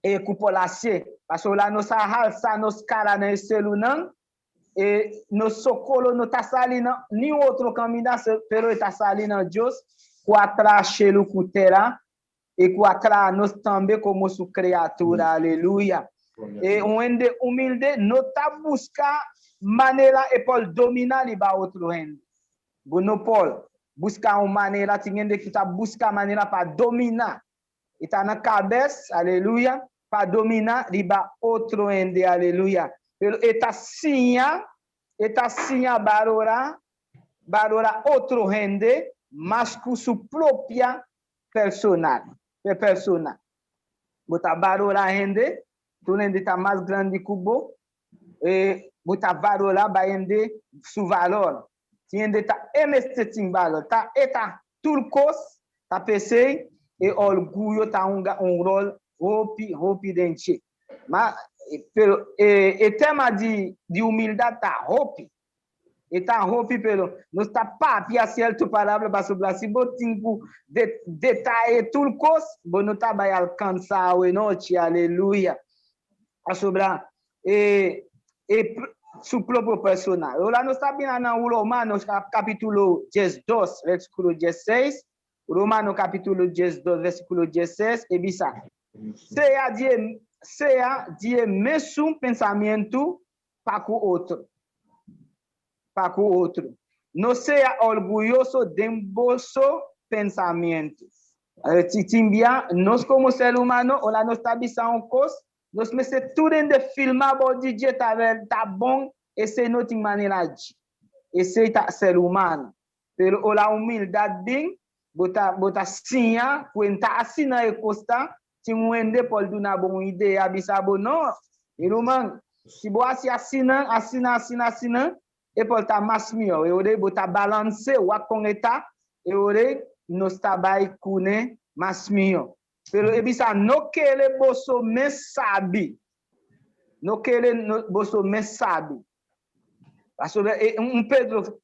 e população, parce que lá nós alça nos cara na celu não, e nos socorro não tá salindo nem outro caminho, pero tá salindo Deus, com atrás chelo cutera, e com atrás nós também como sua criatura, aleluia. E onde humilde não tá buscar maneira e por dominar e ba outro rende. Bonopol buscar uma maneira, tinha que tá buscar maneira para dominar. E tá na cabeça, aleluia, para dominar, riba outro ende, aleluia. E tá sinha barora outro rende, mas com sua própria persona. Bota barora rende, tu rende tá mais grande que o bo, e bota barora ba rende su valor. Tiende ta emesteting valor, ta eta turcos, ta pensei e orgulho ta um rol hopi dente. Mas e tema de humildade ta hopi. E ta hopi pelo não está papia certo palavra para sobre se botin por detalhe turcos, bo não tá vai alcançar o noite, aleluia. A sobra e su proprio personal. Ora nós estamos na Romanos capítulo 12, versículo 16. Romanos capítulo 12, versículo 16. E bisa. Seja de mesmo pensamento para o outro. Para o outro. Não seja orgulhoso de vosso pensamento. Timbia, nós como ser humano, ora nós estamos um coisa. Nós me se tudo de filmar bom DJ tá bom esse não tem maneira de esse tá ser humano pero a humildade bem bota sinha quando assina e costa se muende pode dar boa ideia bisabo não irmão se boa se assina e pode tá mais melhor eu de bota balancer o conectar eu de nós tá vai cune mais melhor. Pero ebisa no querer boso me sabe. No querer boso me sabe. Parce que Pedro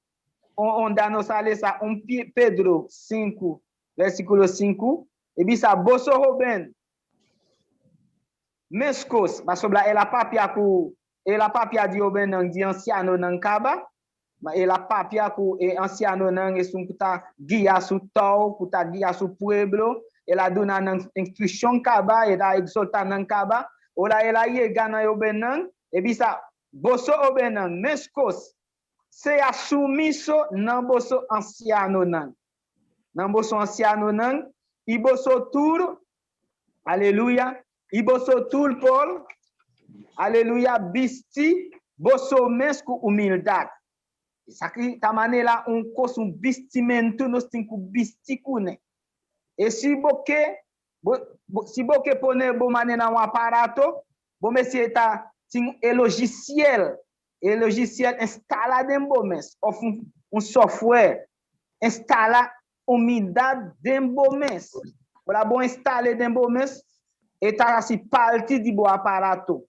onde nós alessa Pedro 5 versículo 5 ebisa boso Ruben mescos parce que ela papia de Ruben nang di anciano nang kaba mas ela papia ku e anciano nang esunkuta guia su tau kuta guia su pueblo. Ela dona instrução kaba, ela exalta nan kaba, ora ela ye gana obenan, e bisa boso obenan, mescos, se assumiso nan boso anciano nan. Nan boso anciano nan, e boso tur, aleluia, Iboso tout Paul. Alléluia, bisti, boso mes ku humildade. Saki tamane la un kos un bistimento nos tinku bisti kune. E si boke pone bo mane na un aparato, bo mesi ta ting e logiciel instala den bo mes, of un software instala humildade den bo mes. Wala bo installe den bo mes, e ta si parti di bo aparato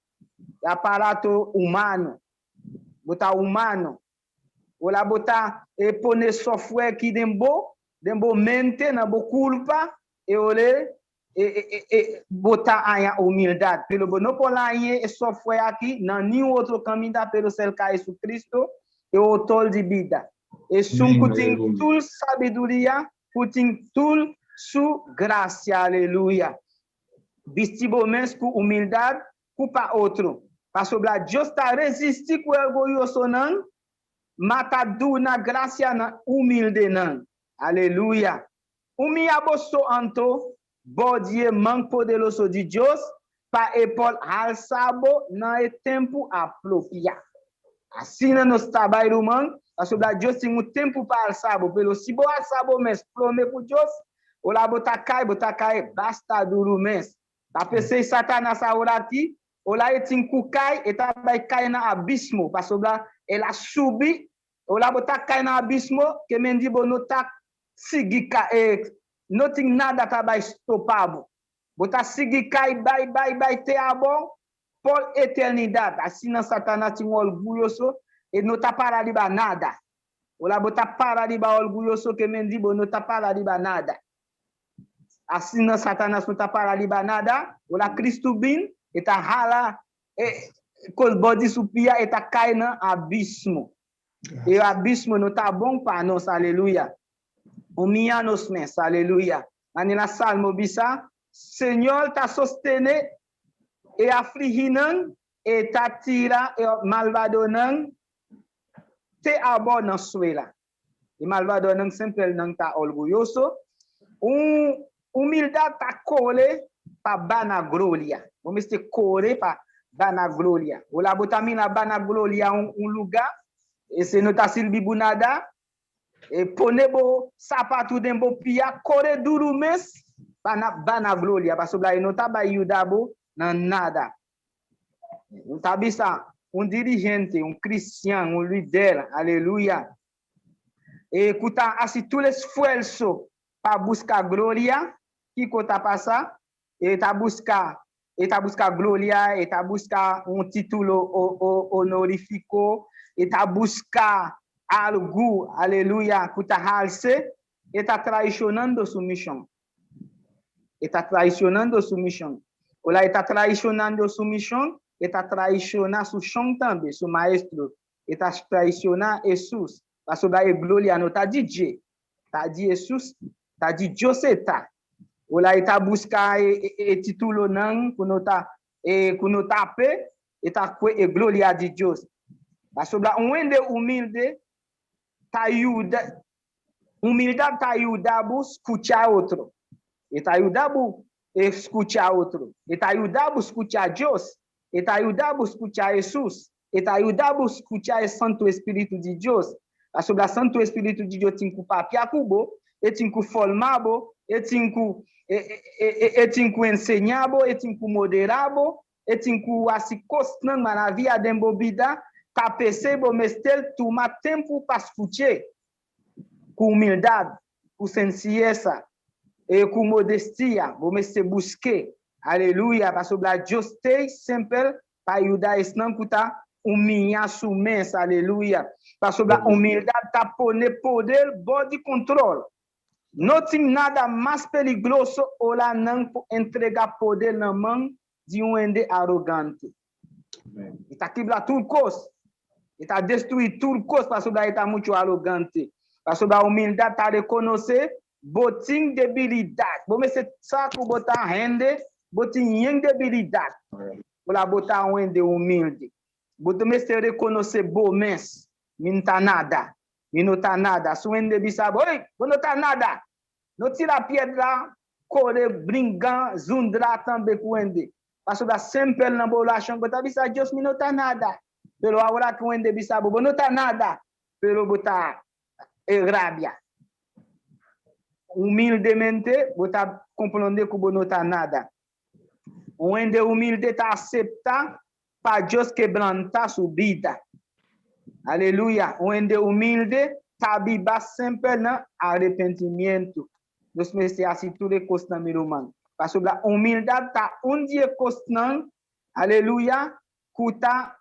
humano. Bota humano. Wala bota e pone software ki dembo mente na bo culpa e ole bota aya humildade. Pelo bono pola e software aqui na nenhum outro caminho da pelo céu ca Jesus Cristo e o tol de vida. E sum kuting tul sabedoria, kuting tul su graça, aleluia. Bistibo mens ku humildade ku pa outro. Paso bla justa resisti ku orgulhoso nan, mata du na gracia na humilde nan. Aleluia. Umia boso anto, bodie man poderoso de Dios, pa epol alçabo na e tempo apropriado. Assim nos trabalho man, paso bla Dios tem um tempo para alçabo, pelo si bo alçabo mes prome por Dios, o la botakai basta duro mes. Ta pensei Satanás aqui, ola etin kukai eta bay kai na abismo, parce que ela subi, ola bota kai na abismo que mendi bonota sigi ka nothing nada ta bay stopado. Bota sigi kai bay te abo por eternidade. Assim na Satanás tinha orgulhoso e não tá para liba nada. Ola bota para liba orgulhoso que mendi bonota para liba nada. Assim na Satanás não tá para liba nada, ola Cristo bin eta hala col body supia eta cai na abismo. E o abismo não tá bom para nós, aleluia. O minha nos mes, aleluia. Anila salmo bisa, Senhor ta sostene e afliginan e ta tira e malvadonan te abo na suela. E malvadonan sempre não tá orgulhoso. Humildade ta cole pa bana gloria. Vamos ter correr para bana gloria. O la botamina bana gloria un lugar. E se não tá silbi bunada. E ponebo sapato dembo pia correr duro mes bana gloria. Parce que não tá baiudabo na nada. Não tá bisa dirigente, cristiano, líder, aleluia. E kuta assim todo esforço para buscar gloria. Que kota passa? Eta busca gloria, eta busca título honorífico, eta busca algo, aleluia, kuta halse, eta traicionando su misión. Eta traicionando su misión. Ola eta traicionando su misión, eta traiciona su chão também, su maestro. Eta traiciona Jesus. Parce que gloria no ta di Dieu, ta di Jesus, ta di Joseta. Ola eta busca título nan kunota pe eta kwe gloria de Deus. Basobla wende humildade ta ayuda bu escuchar outro. Eta ayuda bu escuchar outro. Eta ayuda bu escuchar Deus. Eta ayuda bu escuchar Jesus. Eta ayuda bu escuchar o Santo Espírito de Deus. Basobla Santo Espírito de Deus tinku papia kubo, etinku formabo, etinku ensinabo, etinku moderabo, etinku asikostnan manavia dembobida, ta percebo mestel toma tempo para escutar, com humildade, com sencilleza, e com modestia, vamos se buscar, aleluia, para sobre a Deus tem sempre para ajudar esse não cuta humilhar sumens, aleluia, para sobre a humildade ta poder body control. Não tem nada mais perigoso ou lá não entregar poder na mão de ende arrogante. Ele está quebrando tudo coisa. Ele está destruindo tudo coisa para sobre ele está muito arrogante. Para sobre a humildade está reconhecer botin debilidade. Vamos ser saco botar rende, botin em debilidade. Para botar ende humilde. Vamos ser reconhecer bomens, não tá nada. E não tá nada. Suende bisabo, oi, não tá nada. Não tira a pedra, corre, brincar, zundra também com ele. Paso da simple na population, but bisa just mi nota nada. Pero agora que wende bisa bo nota nada. Pero bota rabia. Humildemente, bota compreender que bo nota nada. Wende humilde ta acepta pa just quebrantar su vida. Aleluya. Wende humilde ta biba simple na arrepentimiento. Nos mese assim tudo costa mi romano. Parce que la humildad ta un dia costan. Aleluya. Kuta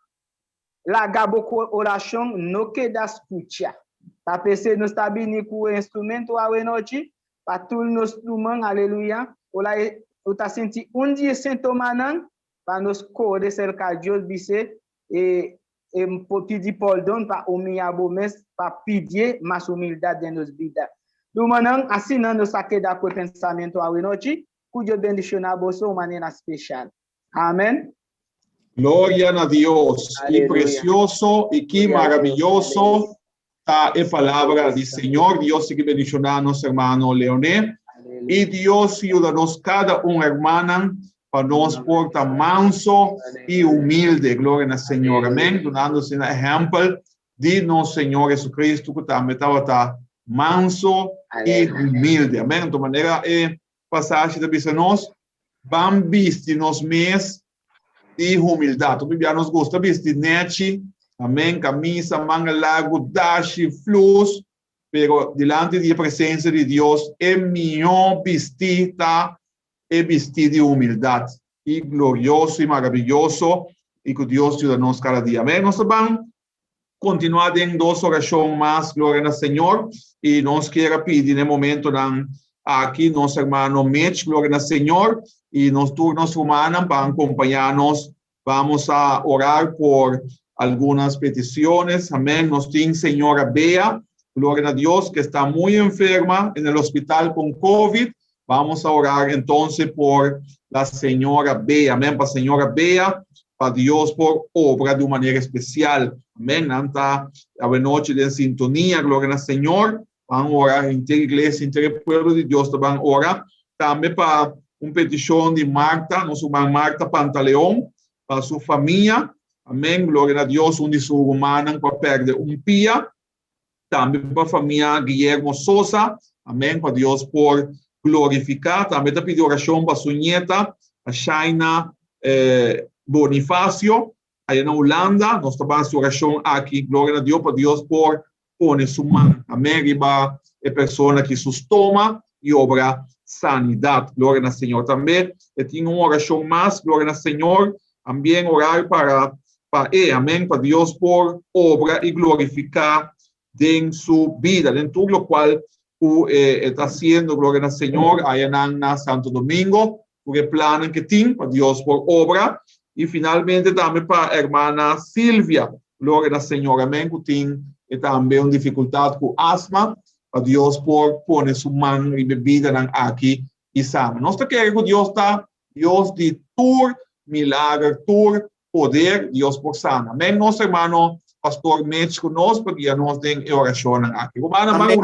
la gaboko oração no queda escucha. Ta pese nos tabini ku instrumento a wenochi. Pa tout nos instrument. Aleluya. Ola ou ta senti un dia sentomanan. Pa nos code cerca Dios bise e pedi perdão pa humilhabo mes pa pedir mais humildade em nos vida. Lumanang assinando saque da com pensamento a wenochi. Cuyo bendicionar vos de manera especial. Amén. Gloria a Dios. Aleluya. Y precioso y qué Gloria a maravilloso está la palabra del Señor. Dios sigue bendicionarnos, hermano Leoné. Y Dios ayúdanos cada una hermana para nos portar manso y humilde. Gloria al Señor. Amén. Donándose un ejemplo de nuestro Señor Jesucristo que también estaba manso y humilde. Amén. De manera passagem da Bíblia nós vamos vestir nos mês de humildade. O Bíblia nos gosta de vestir net, amém, camisa, manga larga, dashi, flus, pero delante da presença de Deus é melhor vestir, tá? É vestir de humildade. E glorioso e maravilhoso, e que Deus ajuda nós cada dia. Amém? Nós vamos continuar em 2 orações mais, glória ao Senhor, e nós queremos pedir no momento aqui nosso irmão Mitch, glória ao Senhor, e nos turnos humanos para acompanhar-nos. Vamos a orar por algumas petições. Amém. Nos tem senhora Bea, glória a Deus, que está muito enferma no hospital com COVID. Vamos a orar então por a senhora Bea. Amém. Para a senhora Bea, para Deus por obra de maneira especial. Amém. Anta a noite de sintonia, glória ao Senhor. Vamos orar entre a igreja, entre o povo de Deus, também orar. Também para uma petição de Marta, nossa irmã Marta Pantaleão, para sua família. Amém. Glória a Deus, onde sua humana para perder pia. Também para a família Guilherme Souza. Amém. Para Deus por glorificar. Também está pedindo oração para sua nieta, a Shaina Bonifácio, aí na Holanda. Nós estamos em oração aqui. Glória a Deus, para Deus por pone su mano, amén, y va a persona que sustoma y obra sanidad, gloria al Señor. También tengo una oración más, gloria al Señor, también orar para amén, para Dios por obra y glorificar en su vida, en todo lo cual está haciendo, gloria al Señor, allá en Santo Domingo, porque planes que tiene, para Dios por obra, y finalmente también para hermana Silvia, gloria al Señor, amén, que tiene também uma dificuldade com asma, a Deus por poner sua mão e bebida aqui e sana. Nós queremos que Deus está, Deus de tur milagre, tur poder, Deus por sana. Amém? Nosso irmão, pastor médico, nós porque nós temos oração aqui. Amém.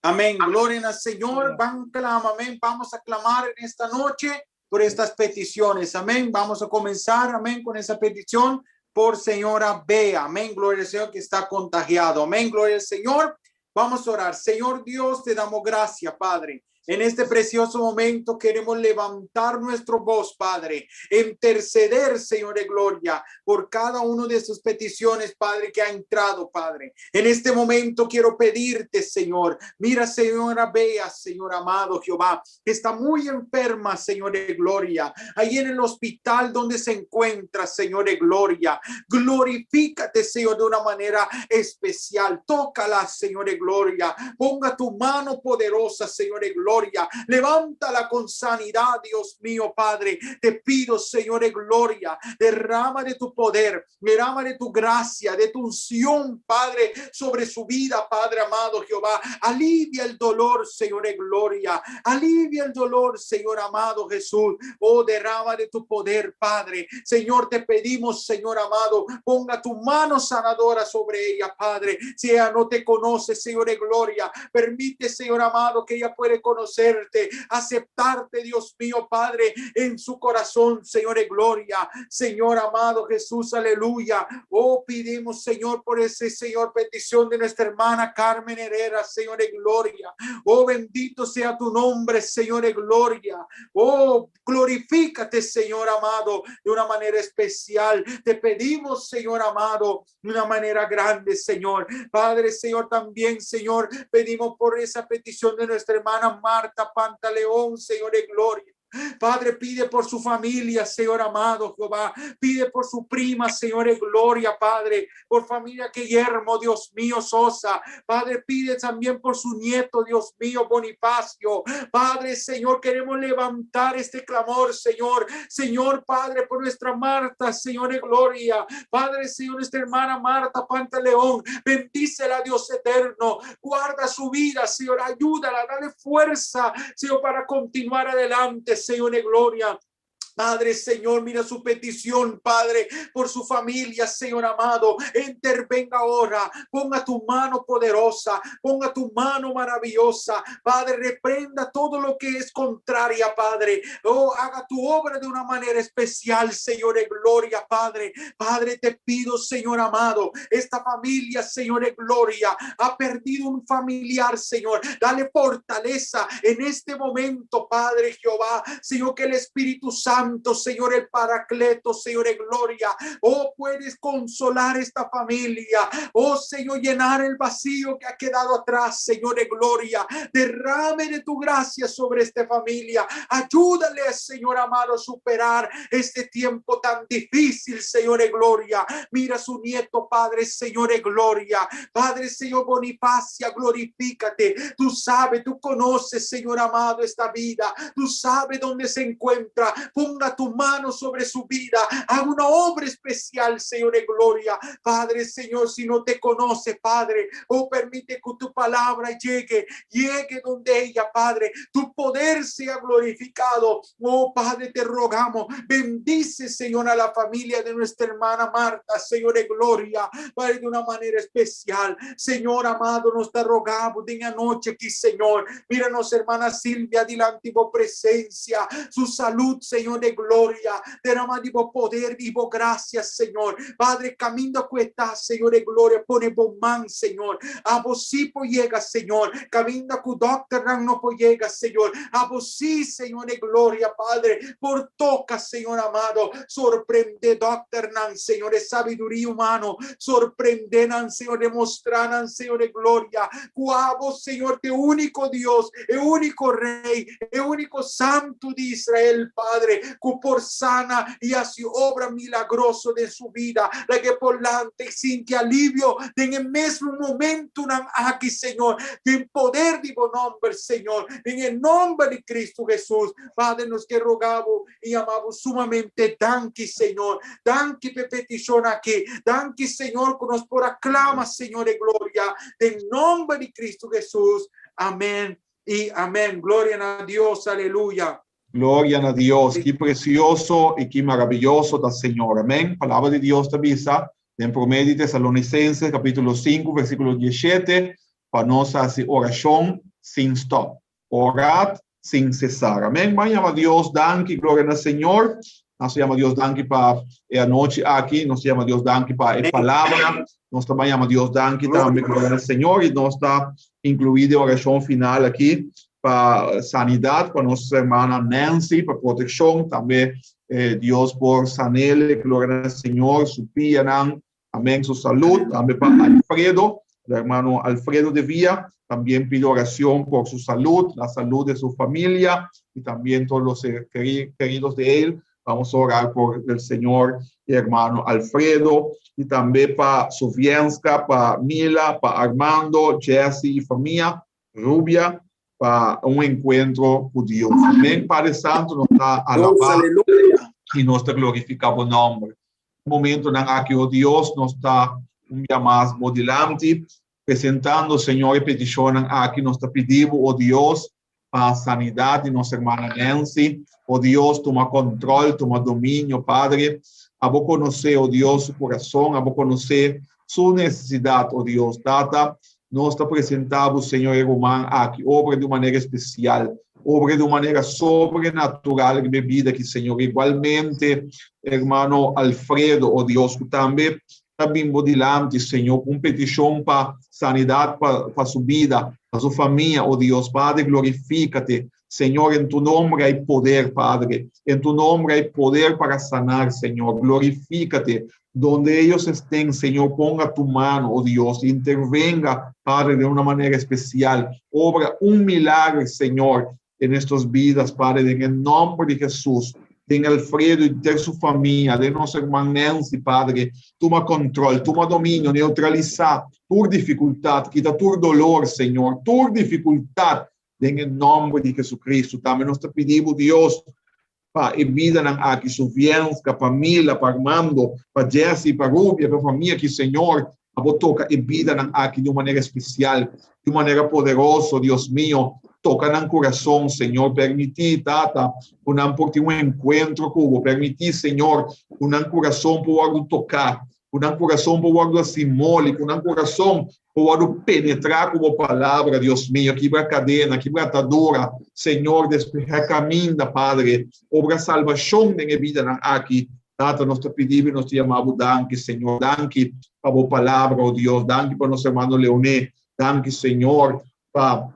Amém. Glória ao Senhor. Vamos a clamar en esta noche por estas peticiones. Amén. Vamos a comenzar, amén, con esa petición por señora Bea. Amén. Gloria al Señor que está contagiado. Amén. Gloria al Señor. Vamos a orar. Señor Dios, te damos gracias, Padre. En este precioso momento queremos levantar nuestra voz, Padre, interceder, Señor de gloria, por cada uno de sus peticiones, Padre, que ha entrado, Padre. En este momento quiero pedirte, Señor, mira, señora Bea, Señor amado Jehová, que está muy enferma, Señor de gloria, ahí en el hospital donde se encuentra, Señor de gloria. Glorifícate, Señor, de una manera especial. Tócala, Señor de gloria. Ponga tu mano poderosa, Señor de gloria. Levántala con sanidad, Dios mío, Padre. Te pido, Señor de gloria, derrama de tu poder, derrama de tu gracia, de tu unción, Padre, sobre su vida, Padre amado Jehová. Alivia el dolor, Señor de gloria. Alivia el dolor, Señor amado Jesús. Oh, derrama de tu poder, Padre. Señor, te pedimos, Señor amado, ponga tu mano sanadora sobre ella, Padre. Si ella no te conoce, Señor de gloria, permite, Señor amado, que ella puede conocer conocerte, aceptarte, Dios mío, Padre, en su corazón, Señor, en gloria. Señor amado Jesús, aleluya. Oh, pedimos, Señor, por ese, Señor, petición de nuestra hermana Carmen Herrera, Señor, en gloria. Oh, bendito sea tu nombre, Señor, en gloria. Oh, glorifícate, Señor amado, de una manera especial. Te pedimos, Señor amado, de una manera grande, Señor. Padre, Señor, también, Señor, pedimos por esa petición de nuestra hermana Marta Pantaleón, Señor, en gloria. Padre, pide por su familia, Señor amado Jehová. Pide por su prima, Señor, en gloria, Padre. Por familia Guillermo, Dios mío, Sosa. Padre, pide también por su nieto, Dios mío, Bonifacio. Padre, Señor, queremos levantar este clamor, Señor. Señor, Padre, por nuestra Marta, Señor, en gloria. Padre, Señor, nuestra hermana Marta Pantaleón. Bendícela, Dios eterno. Guarda su vida, Señor. Ayúdala, dale fuerza, Señor, para continuar adelante, Señor, en gloria. Padre, Señor, mira su petición, Padre, por su familia, Señor amado. Intervenga ahora, ponga tu mano poderosa, ponga tu mano maravillosa. Padre, reprenda todo lo que es contraria, Padre. Oh, haga tu obra de una manera especial, Señor, en gloria, Padre. Padre, te pido, Señor amado, esta familia, Señor, en gloria, ha perdido un familiar, Señor. Dale fortaleza en este momento, Padre Jehová. Señor, que el Espíritu Santo, Señor, el Paracleto, Señor, en gloria. Oh, puedes consolar esta familia. Oh, Señor, llenar el vacío que ha quedado atrás, Señor, en gloria. Derrame de tu gracia sobre esta familia. Ayúdale, Señor amado, a superar este tiempo tan difícil, Señor, en gloria. Mira su nieto, Padre, Señor, en gloria. Padre, Señor, Bonifacia, glorifícate. Tú sabes, tú conoces, Señor amado, esta vida. Tú sabes dónde se encuentra. Ponga tu mano sobre su vida. Haga una obra especial, Señor, en gloria. Padre, Señor, si no te conoce, Padre, oh, permite que tu palabra llegue donde ella, Padre. Tu poder sea glorificado. Oh, Padre, te rogamos. Bendice, Señor, a la familia de nuestra hermana Marta, Señor, en gloria. Padre, de una manera especial. Señor amado, nos te rogamos de anoche aquí, Señor. Míranos, hermana Silvia, de la antigua presencia. Su salud, Señor, de gloria, derrama vivo poder, vivo gracias, Señor. Padre, camino que está, Señor, de gloria, pone bomán, Señor. A vos sí llega, Señor. Camino que doctor no llega, Señor. A vos sí, Señor, de gloria, Padre. Por toca, Señor amado. Sorprende, doctor, Señor, de sabiduría humano. Sorprende, Señor, demostrar, Señor, de gloria. Cuavo, Señor, te único Dios, el único Rey, el único Santo de Israel, Padre. Que por sana y así obra milagroso de su vida, la que por lante siente alivio en el mismo momento aquí, Señor, en poder de tu nombre, Señor, en el nombre de Cristo Jesús. Padre, nos que rogamos y amamos sumamente, danke, Señor, danke por petición aquí, danke, Señor, que nos por aclama, Señor, de gloria, en nombre de Cristo Jesús. Amén y amén. Gloria a Dios, aleluya. Gloria a Dios, que precioso y que maravilloso da Señor. Amén. Palabra de Dios te avisa en promedio de Tesalonicenses, capítulo 5, versículo 17, para nos hacer oración sin stop. Orad sin cesar. Amén. Vaya a Dios, danke, gloria al Señor. Nos llama Dios, danke para la noche aquí. Nos llama Dios, danke para la palabra. Nos também llama Dios, danke también, gloria al Señor. Y nos está incluida oración final aquí para sanidad, para nuestra hermana Nancy, para protección, también Dios por sanele, gloria al Señor, su pianan, amén, su salud, también para Alfredo, el hermano Alfredo de Villa, también pido oración por su salud, la salud de su familia y también todos los queridos de él. Vamos a orar por el Señor y hermano Alfredo y también para Sofianska, para Mila, para Armando, Jesse y familia, Rubia, para encuentro con Dios. Amén. Padre Santo, nos está alabando y nos está glorificando nombre. Un momento en que Dios nos está un día más modelante, presentando, Señor, y petición aquí nos está pidiendo, oh Dios, para sanidad de nuestra hermana Nancy. Oh Dios, toma control, toma dominio, Padre. A vos conocer, oh Dios, su corazón, a vos conocer su necesidad, oh Dios, data nós te apresentamos, Senhor, irmão, aqui, obra de maneira especial, obra de maneira sobrenatural em bebida aqui, Senhor. Igualmente, irmão Alfredo, oh Deus, que também está bimbo dilante, Senhor, com petição para sanidade, para sua vida, para sua família, oh Deus, Padre, glorifica-te. Senhor, em tu nome há poder, Padre. Em tu nome há poder para sanar, Senhor. Glorifica-te. Donde ellos estén, Señor, ponga tu mano, oh Dios, intervenga, Padre, de una manera especial. Obra un milagro, Señor, en estas vidas, Padre, en el nombre de Jesús. En Alfredo y de su familia, de nuestra hermana Nancy, Padre, toma control, toma dominio, neutraliza tu dificultad, quita tu dolor, Señor, tu dificultad, en el nombre de Jesucristo. También nos te pedimos, Dios, para a vida aqui, Suvienska, para Mila, para Armando, para Jesse, para Rubia, para a família aqui, Senhor, a toca a vida aqui de uma maneira especial, de uma maneira poderosa, Deus meu, toca no coração, Senhor, permitir, Tata, por ter encontro com permitir, Senhor, coração para tocar, coração para simbólico, coração para penetrar como palavra, Deus meu, quebra a cadena, quebra a atadura, Senhor, despejar caminho, Padre, obra salvação na vida aqui, Tata, nós te pedimos, nós te chamamos, danke, Senhor, danke para a palavra, oh Deus, danke para nosso irmão Leoné, danke, Senhor, para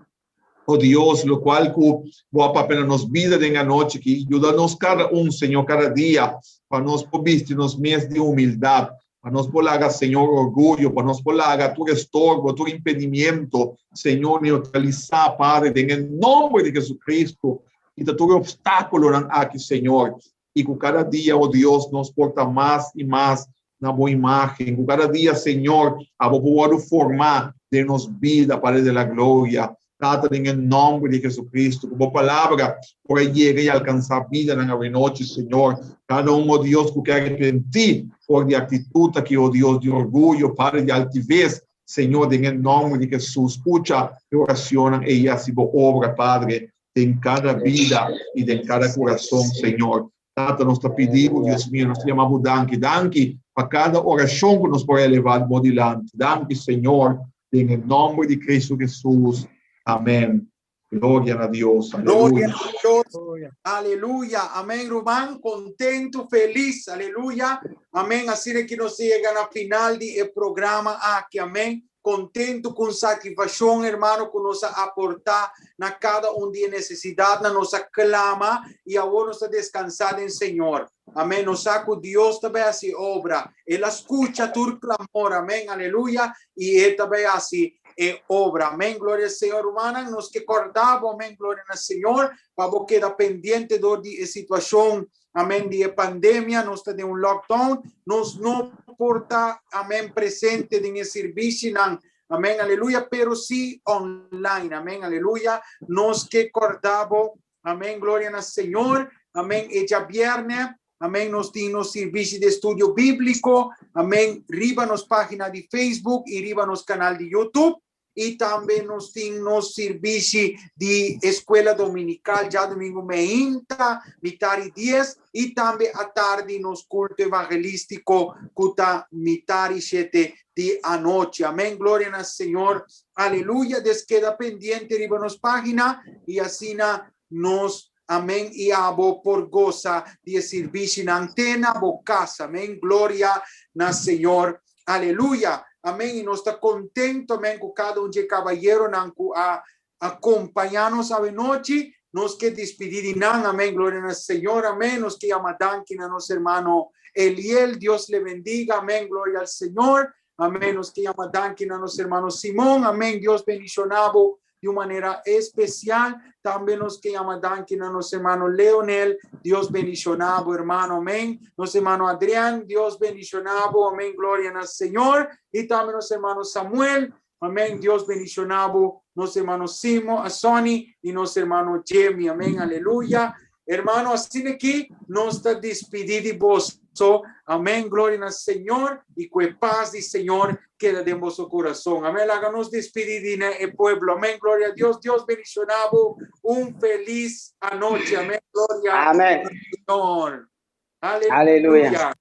oh Deus, lo qual que boa papel nos vida de noite, que ajuda-nos cada Senhor, cada dia, para nós vestir nos meses de humildade, para nos polaga, Senhor, orgulho, para nos polaga tu estorbo, tu impedimento, Senhor, neutralizar, Padre, em nome de Jesucristo, e todo obstáculo aqui, Senhor, e que cada dia, oh Deus, nos porta mais e mais na boa imagem, que cada dia, Senhor, a boa formar de nos vida, Padre de la glória, Trata em nome de Jesucristo, como palavra, por aí e alcançar vida na noite, Senhor. Cada oh Deus, que quer arrepender por de atitude que, oh Deus, de orgulho, Padre, de altivez, Senhor, em nome de Jesus. Escucha a oração e a sua obra, Padre, em cada vida e em cada coração, Senhor. Trata nós te pedimos, Deus meu, nós te chamamos danke, danke para cada oração que nos pode levar por diante. Danke, Senhor, em nome de Cristo Jesus. Amén. Gloria a Dios. Gloria Aleluya. a Dios. Aleluya. Amén, Román. Contento, feliz. Aleluya. Amén. Así de que nos llegan a final del programa aquí. Amén. Contento con satisfacción, hermano, que nos aportar na cada día necesidad, na nos clama y ahora nos descansar en Señor. Amén. Nos saco Dios también así obra. Él escucha tu clamor. Amén. Aleluya. Y él también así obra, amém, glória ao Senhor, humana, nos que acordamos, amém, glória ao Senhor, para quedar pendente de situação, amém, de pandemia, nos de lockdown, nos não porta, amém, presente em serviço, amém, aleluia, pero sim online, amém, aleluia, nos que acordamos, amém, glória ao Senhor, amém, e já viernes, amém, nos temos serviço de estudo bíblico, amém, riba nos página de Facebook e riba nos canal de YouTube, e também nos temos serviço de escola dominical, já domingo meia, metade 10, e também à tarde nos culto evangelístico, cuta metade 7 da noite. Amém, glória ao Senhor, aleluia, desqueda pendente, riba nos página, e assim nos amém, e abo por goza de serviço na antena, bo casa, amém, glória ao Senhor, aleluia. Amém. E nós estamos contentos, amém, com cada de caballero a acompanhar-nos a noite. Nós que despedir, amém, glória ao Senhor, amém. Nós que amadamos a nosso irmão Eliel, Deus le bendiga, amém, glória ao Senhor, amém. Nós que amadamos a nosso irmão Simão, amém, Deus bendicionado de uma maneira especial. Também nos que amadamos a nosso irmão Leonel, Deus bendicionado, irmão, amém. Nosso irmão Adrián, Deus bendicionado, amém, glória ao Senhor. E também nosso irmão Samuel, amém, Deus bendicionado, nosso irmão Simo, a Sony e nosso irmão Jamie, amém, aleluia. Hermano, assim que nos está despedido de vos. Amém, glória ao Senhor, e com a paz do Senhor queda em vosso coração. Amém, háganos despedir del pueblo. Amém, glória a Deus. Deus bendicionado. Feliz anoche. Amém, glória ao Senhor. Aleluia.